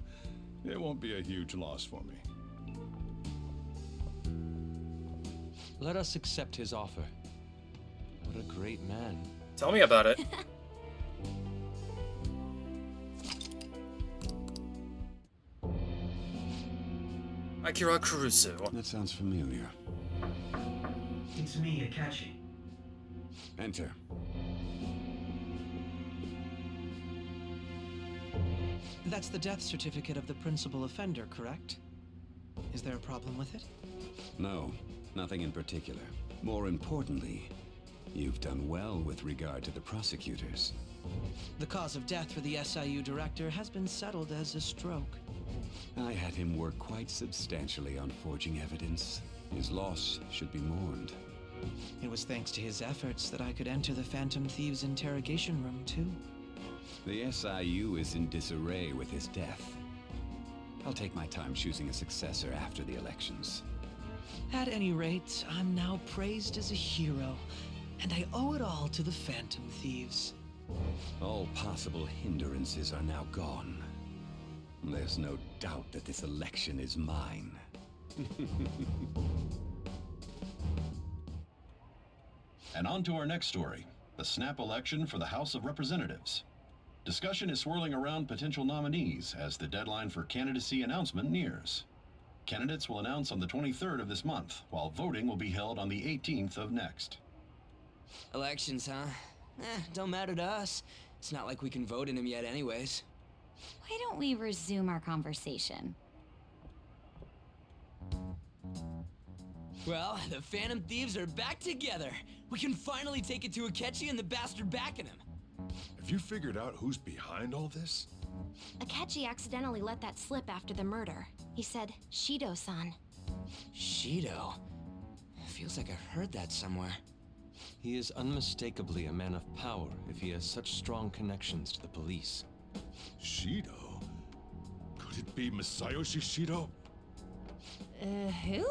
It won't be a huge loss for me. Let us accept his offer. What a great man. Tell me about it. Akira Kurusu. That sounds familiar. It's me, Akechi. Enter. That's the death certificate of the principal offender, correct? Is there a problem with it? No, nothing in particular. More importantly, you've done well with regard to the prosecutors. The cause of death for the SIU director has been settled as a stroke. I had him work quite substantially on forging evidence. His loss should be mourned. It was thanks to his efforts that I could enter the Phantom Thieves' interrogation room, too. The SIU is in disarray with his death. I'll take my time choosing a successor after the elections. At any rate, I'm now praised as a hero, and I owe it all to the Phantom Thieves. All possible hindrances are now gone. There's no doubt that this election is mine. And on to our next story, the snap election for the House of Representatives. Discussion is swirling around potential nominees as the deadline for candidacy announcement nears. Candidates will announce on the 23rd of this month, while voting will be held on the 18th of next. Elections, huh? Don't matter to us. It's not like we can vote in them yet anyways. Why don't we resume our conversation? Well, the Phantom Thieves are back together. We can finally take it to Akechi and the bastard backing him. Have you figured out who's behind all this? Akechi accidentally let that slip after the murder. He said, Shido-san. Shido? Feels like I've heard that somewhere. He is unmistakably a man of power if he has such strong connections to the police. Shido? Could it be Masayoshi Shido? Who?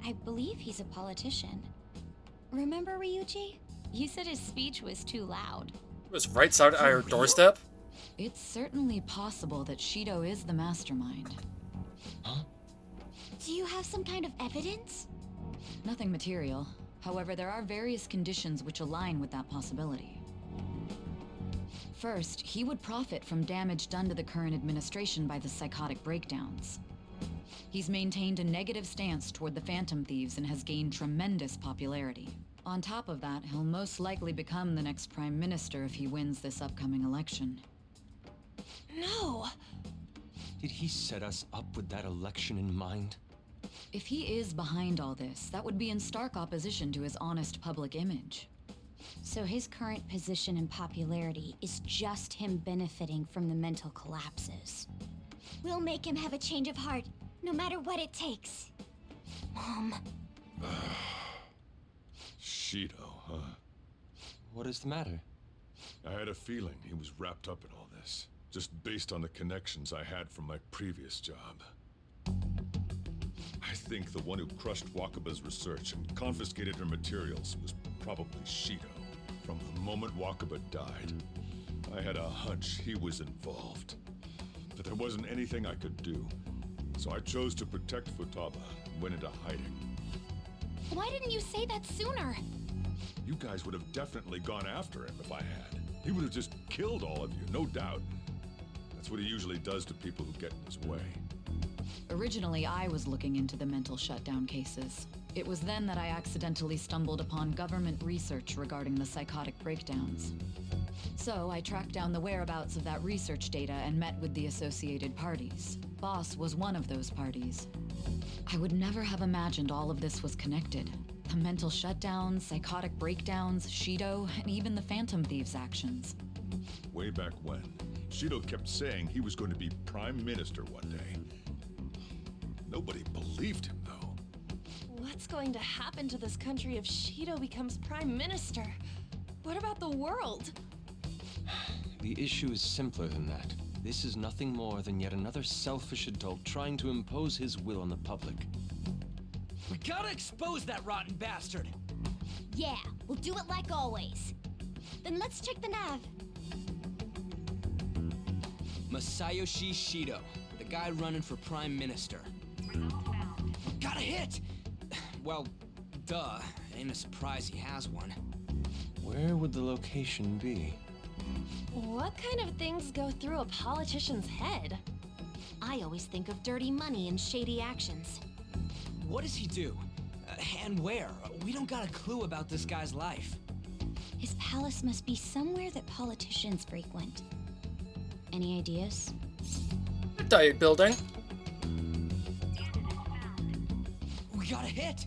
I believe he's a politician. Remember, Ryuji? You said his speech was too loud. It was right side of our doorstep. It's certainly possible that Shido is the mastermind. Do you have some kind of evidence? Nothing material. However, there are various conditions which align with that possibility. First, he would profit from damage done to the current administration by the psychotic breakdowns. He's maintained a negative stance toward the Phantom Thieves and has gained tremendous popularity. On top of that, he'll most likely become the next Prime Minister if he wins this upcoming election. No! Did he set us up with that election in mind? If he is behind all this, that would be in stark opposition to his honest public image. So his current position and popularity is just him benefiting from the mental collapses. We'll make him have a change of heart, no matter what it takes. Mom. Shido, huh? What is the matter? I had a feeling he was wrapped up in all this, just based on the connections I had from my previous job. I think the one who crushed Wakaba's research and confiscated her materials was probably Shido. From the moment Wakaba died, I had a hunch he was involved. But there wasn't anything I could do, so I chose to protect Futaba and went into hiding. Why didn't you say that sooner? You guys would have definitely gone after him if I had. He would have just killed all of you, no doubt. That's what he usually does to people who get in his way. Originally, I was looking into the mental shutdown cases. It was then that I accidentally stumbled upon government research regarding the psychotic breakdowns. So I tracked down the whereabouts of that research data and met with the associated parties. Boss was one of those parties. I would never have imagined all of this was connected. The mental shutdowns, psychotic breakdowns, Shido, and even the Phantom Thieves' actions. Way back when, Shido kept saying he was going to be Prime Minister one day. Nobody believed him, though. What's going to happen to this country if Shido becomes Prime Minister? What about the world? The issue is simpler than that. This is nothing more than yet another selfish adult trying to impose his will on the public. We gotta expose that rotten bastard! Yeah, we'll do it like always. Then let's check the nav. Masayoshi Shido, the guy running for Prime Minister. Got a hit! Well, duh. Ain't a surprise he has one. Where would the location be? What kind of things go through a politician's head? I always think of dirty money and shady actions. What does he do? And where? We don't got a clue about this guy's life. His palace must be somewhere that politicians frequent. Any ideas? A diet building. We got a hit!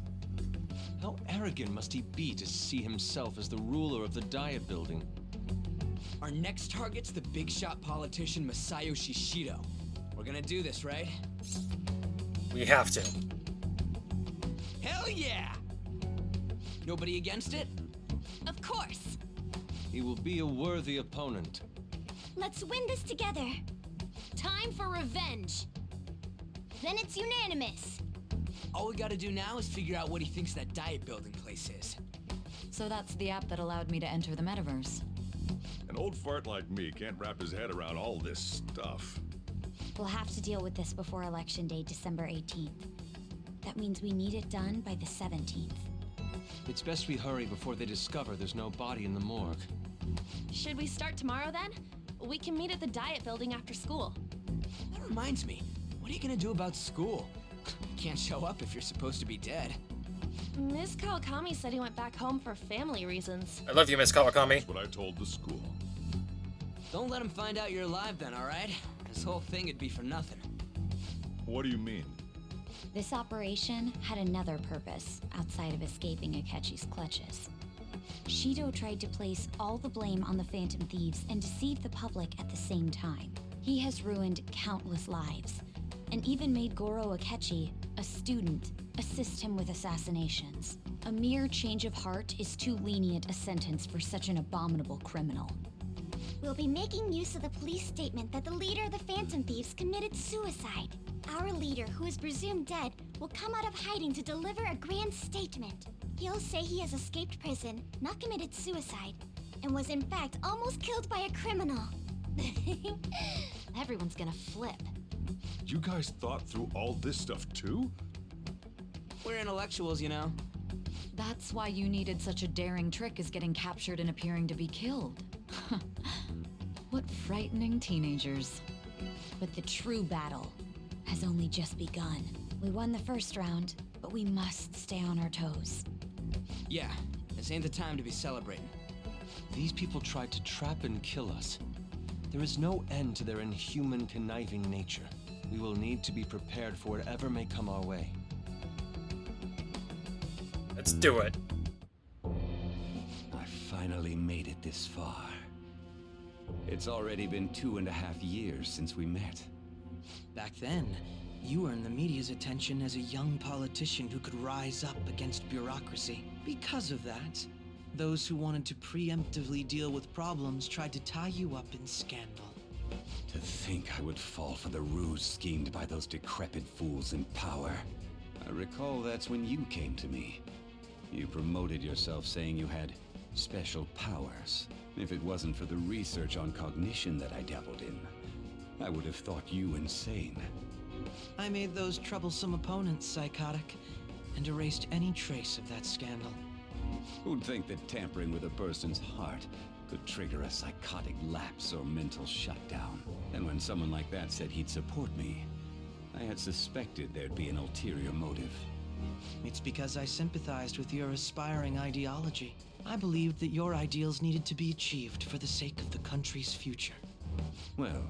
How arrogant must he be to see himself as the ruler of the diet building? Our next target's the big shot politician Masayoshi Shido. We're gonna do this, right? We have to. Hell yeah! Nobody against it? Of course. He will be a worthy opponent. Let's win this together. Time for revenge. Then it's unanimous. All we gotta do now is figure out what he thinks that diet building place is. So that's the app that allowed me to enter the metaverse. An old fart like me can't wrap his head around all this stuff. We'll have to deal with this before Election Day, December 18th. That means we need it done by the 17th. It's best we hurry before they discover there's no body in the morgue. Should we start tomorrow then? We can meet at the diet building after school. That reminds me, what are you gonna do about school? You can't show up if you're supposed to be dead. Miss Kawakami said he went back home for family reasons. I love you, Miss Kawakami. That's what I told the school. Don't let him find out you're alive then, alright? This whole thing would be for nothing. What do you mean? This operation had another purpose outside of escaping Akechi's clutches. Shido tried to place all the blame on the Phantom Thieves and deceive the public at the same time. He has ruined countless lives, and even made Goro Akechi, a student, assist him with assassinations. A mere change of heart is too lenient a sentence for such an abominable criminal. We'll be making use of the police statement that the leader of the Phantom Thieves committed suicide. Our leader, who is presumed dead, will come out of hiding to deliver a grand statement. He'll say he has escaped prison, not committed suicide, and was in fact almost killed by a criminal. Everyone's gonna flip. You guys thought through all this stuff too? We're intellectuals, you know. That's why you needed such a daring trick as getting captured and appearing to be killed. What frightening teenagers. But the true battle has only just begun. We won the first round, but we must stay on our toes. Yeah, this ain't the time to be celebrating. These people tried to trap and kill us. There is no end to their inhuman, conniving nature. We will need to be prepared for whatever may come our way. Let's do it. I finally made it this far. It's already been 2.5 years since we met. Back then, you earned the media's attention as a young politician who could rise up against bureaucracy. Because of that, those who wanted to preemptively deal with problems tried to tie you up in scandal. To think I would fall for the ruse schemed by those decrepit fools in power. I recall that's when you came to me. You promoted yourself saying you had special powers. If it wasn't for the research on cognition that I dabbled in, I would have thought you insane. I made those troublesome opponents psychotic and erased any trace of that scandal. Who'd think that tampering with a person's heart could trigger a psychotic lapse or mental shutdown? And when someone like that said he'd support me, I had suspected there'd be an ulterior motive. It's because I sympathized with your aspiring ideology. I believed that your ideals needed to be achieved for the sake of the country's future. Well,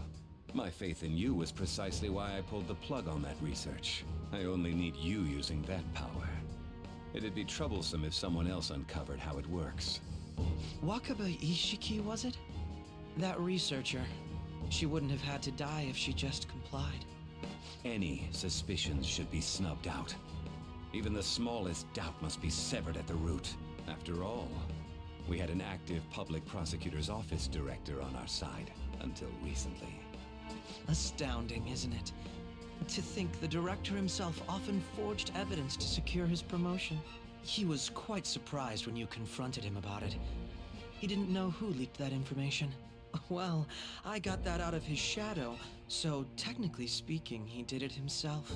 my faith in you was precisely why I pulled the plug on that research. I only need you using that power. It'd be troublesome if someone else uncovered how it works. Wakaba Ishiki, was it? That researcher. She wouldn't have had to die if she just complied. Any suspicions should be snubbed out. Even the smallest doubt must be severed at the root. After all, we had an active public prosecutor's office director on our side until recently. Astounding, isn't it? To think the director himself often forged evidence to secure his promotion. He was quite surprised when you confronted him about it. He didn't know who leaked that information. Well, I got that out of his shadow, so technically speaking, he did it himself.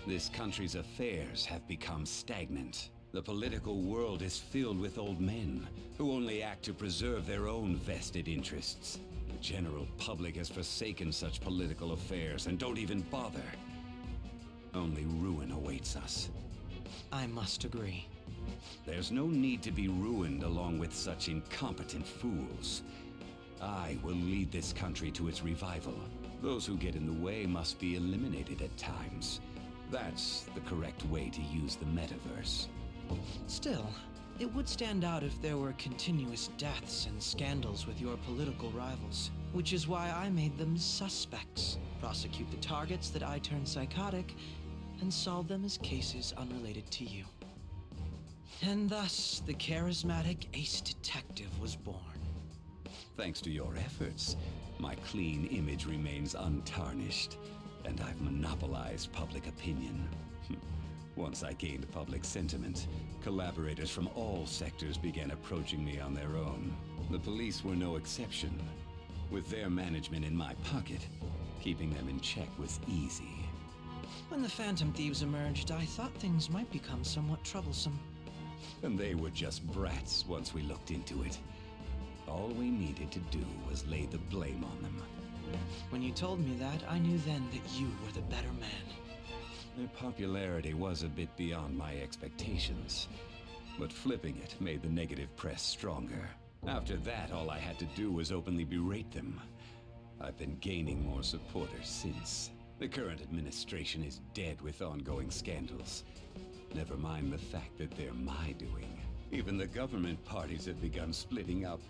This country's affairs have become stagnant. The political world is filled with old men who only act to preserve their own vested interests. The general public has forsaken such political affairs and don't even bother. Only ruin awaits us. I must agree. There's no need to be ruined along with such incompetent fools. I will lead this country to its revival. Those who get in the way must be eliminated at times. That's the correct way to use the metaverse. Still, it would stand out if there were continuous deaths and scandals with your political rivals, which is why I made them suspects, prosecute the targets that I turned psychotic, and solve them as cases unrelated to you. And thus, the charismatic ace detective was born. Thanks to your efforts, my clean image remains untarnished, and I've monopolized public opinion. Once I gained public sentiment, collaborators from all sectors began approaching me on their own. The police were no exception. With their management in my pocket, keeping them in check was easy. When the Phantom Thieves emerged, I thought things might become somewhat troublesome. And they were just brats once we looked into it. All we needed to do was lay the blame on them. When you told me that, I knew then that you were the better man. Their popularity was a bit beyond my expectations, but flipping it made the negative press stronger. After that, all I had to do was openly berate them. I've been gaining more supporters since. The current administration is dead with ongoing scandals. Never mind the fact that they're my doing. Even the government parties have begun splitting up,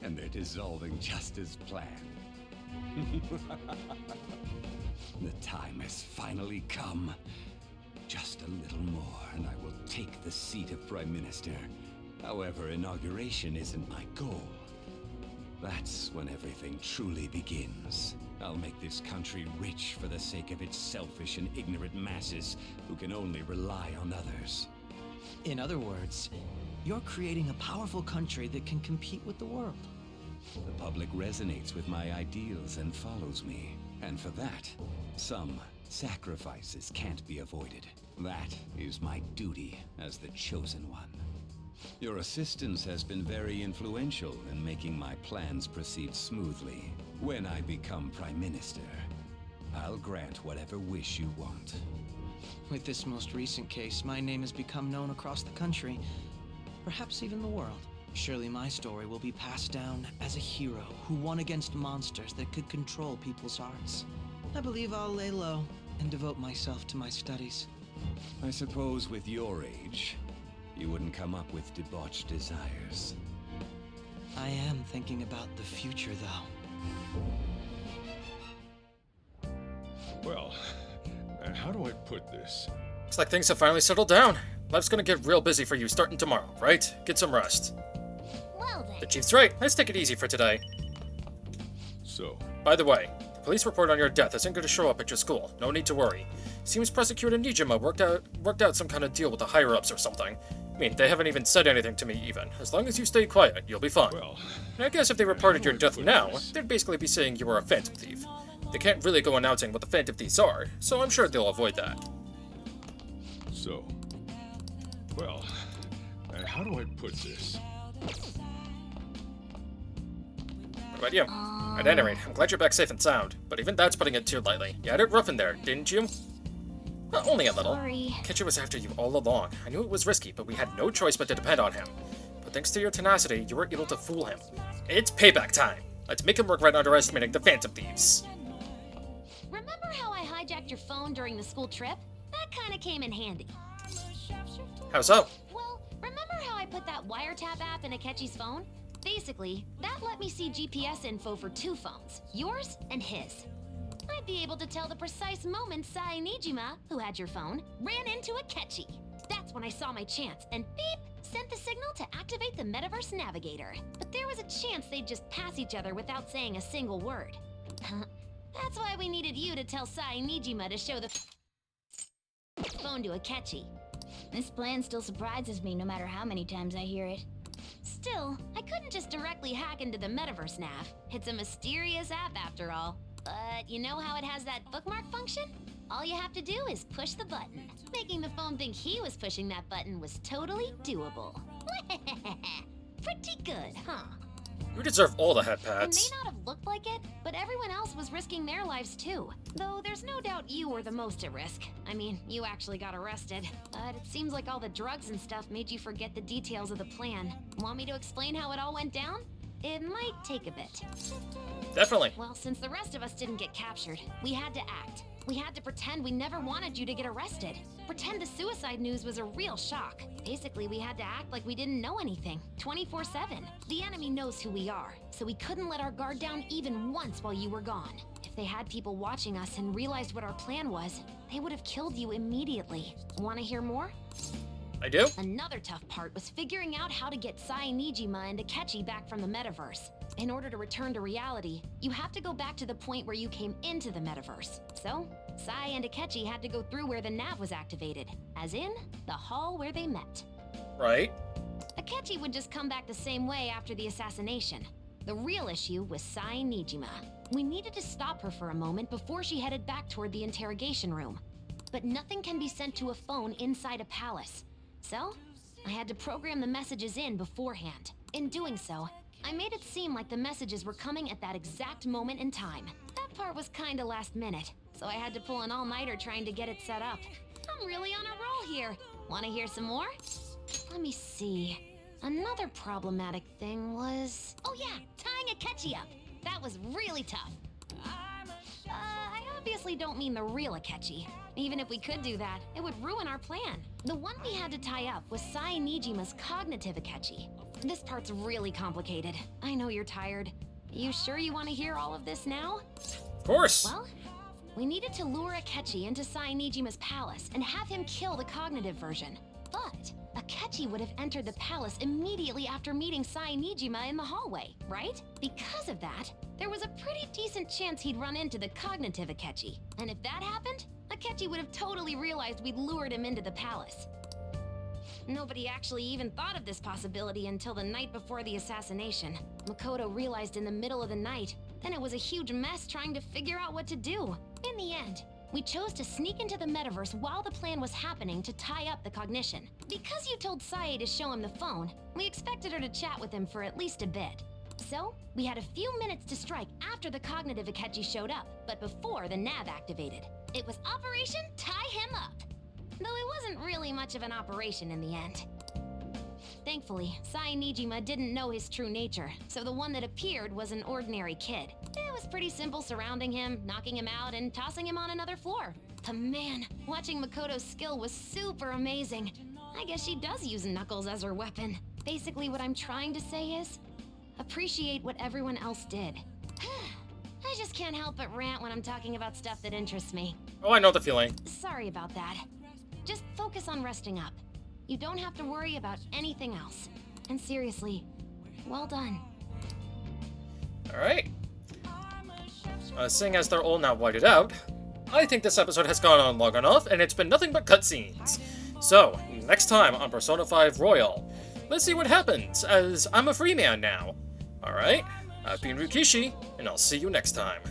and they're dissolving just as planned. The time has finally come. Just a little more, and I will take the seat of Prime Minister. However, inauguration isn't my goal. That's when everything truly begins. I'll make this country rich for the sake of its selfish and ignorant masses who can only rely on others. In other words, you're creating a powerful country that can compete with the world. The public resonates with my ideals and follows me. And for that, some sacrifices can't be avoided. That is my duty as the chosen one. Your assistance has been very influential in making my plans proceed smoothly. When I become Prime Minister, I'll grant whatever wish you want. With this most recent case, my name has become known across the country, perhaps even the world. Surely my story will be passed down as a hero who won against monsters that could control people's hearts. I believe I'll lay low and devote myself to my studies. I suppose with your age, you wouldn't come up with debauched desires. I am thinking about the future, though. Well, how do I put this? Looks like things have finally settled down. Life's gonna get real busy for you starting tomorrow, right? Get some rest. Well then. The chief's right. Let's take it easy for today. So. By the way, the police report on your death isn't going to show up at your school. No need to worry. Seems Prosecutor Nijima worked out some kind of deal with the higher-ups or something. I mean, they haven't even said anything to me even. As long as you stay quiet, you'll be fine. Well, and I guess if they reported your death now, they'd basically be saying you were a phantom thief. They can't really go announcing what the phantom thieves are, so I'm sure they'll avoid that. So. Well, how do I put this? What about you? At any rate, I'm glad you're back safe and sound, but even that's putting it too lightly. You had it rough in there, didn't you? Well, only a little. Sorry. Ketchy was after you all along. I knew it was risky, but we had no choice but to depend on him. But thanks to your tenacity, you were able to fool him. It's payback time! Let's make him regret underestimating the phantom thieves. Remember how I hijacked your phone during the school trip? That kinda came in handy. How so? Well, remember how I put that wiretap app in Akechi's phone? Basically, that let me see GPS info for 2 phones, yours and his. I'd be able to tell the precise moment Sai Nijima, who had your phone, ran into Akechi. That's when I saw my chance, and beep, sent the signal to activate the Metaverse Navigator. But there was a chance they'd just pass each other without saying a single word. That's why we needed you to tell Sai Nijima to show the phone to Akechi. This plan still surprises me no matter how many times I hear it. Still, I couldn't just directly hack into the Metaverse Nav. It's a mysterious app after all. But you know how it has that bookmark function? All you have to do is push the button. Making the phone think he was pushing that button was totally doable. Pretty good, huh? You deserve all the head It pats. may not have looked like it, but everyone else was risking their lives too. Though there's no doubt you were the most at risk. I mean, you actually got arrested. But it seems like all the drugs and stuff made you forget the details of the plan. Want me to explain how it all went down? It might take a bit. Definitely. Well, since the rest of us didn't get captured, we had to act. We had to pretend we never wanted you to get arrested. Pretend the suicide news was a real shock. Basically, we had to act like we didn't know anything, 24/7. The enemy knows who we are, so we couldn't let our guard down even once while you were gone. If they had people watching us and realized what our plan was, they would have killed you immediately. Want to hear more? I do? Another tough part was figuring out how to get Sai Nijima and Akechi back from the metaverse. In order to return to reality, you have to go back to the point where you came into the metaverse. So, Sai and Akechi had to go through where the nav was activated, as in, the hall where they met. Right. Akechi would just come back the same way after the assassination. The real issue was Sai Nijima. We needed to stop her for a moment before she headed back toward the interrogation room. But nothing can be sent to a phone inside a palace. So, I had to program the messages in beforehand. In doing so, I made it seem like the messages were coming at that exact moment in time. That part was kinda last minute, so I had to pull an all-nighter trying to get it set up. I'm really on a roll here. Wanna hear some more? Let me see. Another problematic thing was... Oh yeah, tying Akechi up. That was really tough. I obviously don't mean the real Akechi. Even if we could do that, it would ruin our plan. The one we had to tie up was Sai Nijima's cognitive Akechi. This part's really complicated. I know you're tired. You sure you want to hear all of this now? Of course. Well, we needed to lure Akechi into Sai Nijima's palace and have him kill the cognitive version. But Akechi would have entered the palace immediately after meeting Sai Nijima in the hallway, right? Because of that, there was a pretty decent chance he'd run into the cognitive Akechi. And if that happened, Akechi would have totally realized we'd lured him into the palace. Nobody actually even thought of this possibility until the night before the assassination. Makoto realized in the middle of the night, then it was a huge mess trying to figure out what to do. In the end, we chose to sneak into the metaverse while the plan was happening to tie up the cognition. Because you told Sae to show him the phone, we expected her to chat with him for at least a bit. So, we had a few minutes to strike after the cognitive Akechi showed up, but before the nav activated. It was Operation Tie Him Up. Though it wasn't really much of an operation in the end. Thankfully, Sai Nijima didn't know his true nature, so the one that appeared was an ordinary kid. It was pretty simple surrounding him, knocking him out, and tossing him on another floor. But man, watching Makoto's skill was super amazing. I guess she does use Knuckles as her weapon. Basically what I'm trying to say is, appreciate what everyone else did. I just can't help but rant when I'm talking about stuff that interests me. Oh, I know the feeling. Sorry about that. Just focus on resting up. You don't have to worry about anything else. And seriously, well done. Alright. Seeing as they're all now whited out, I think this episode has gone on long enough, and it's been nothing but cutscenes. So, next time on Persona 5 Royal, let's see what happens, as I'm a free man now. Alright, I've been Rikishi, and I'll see you next time.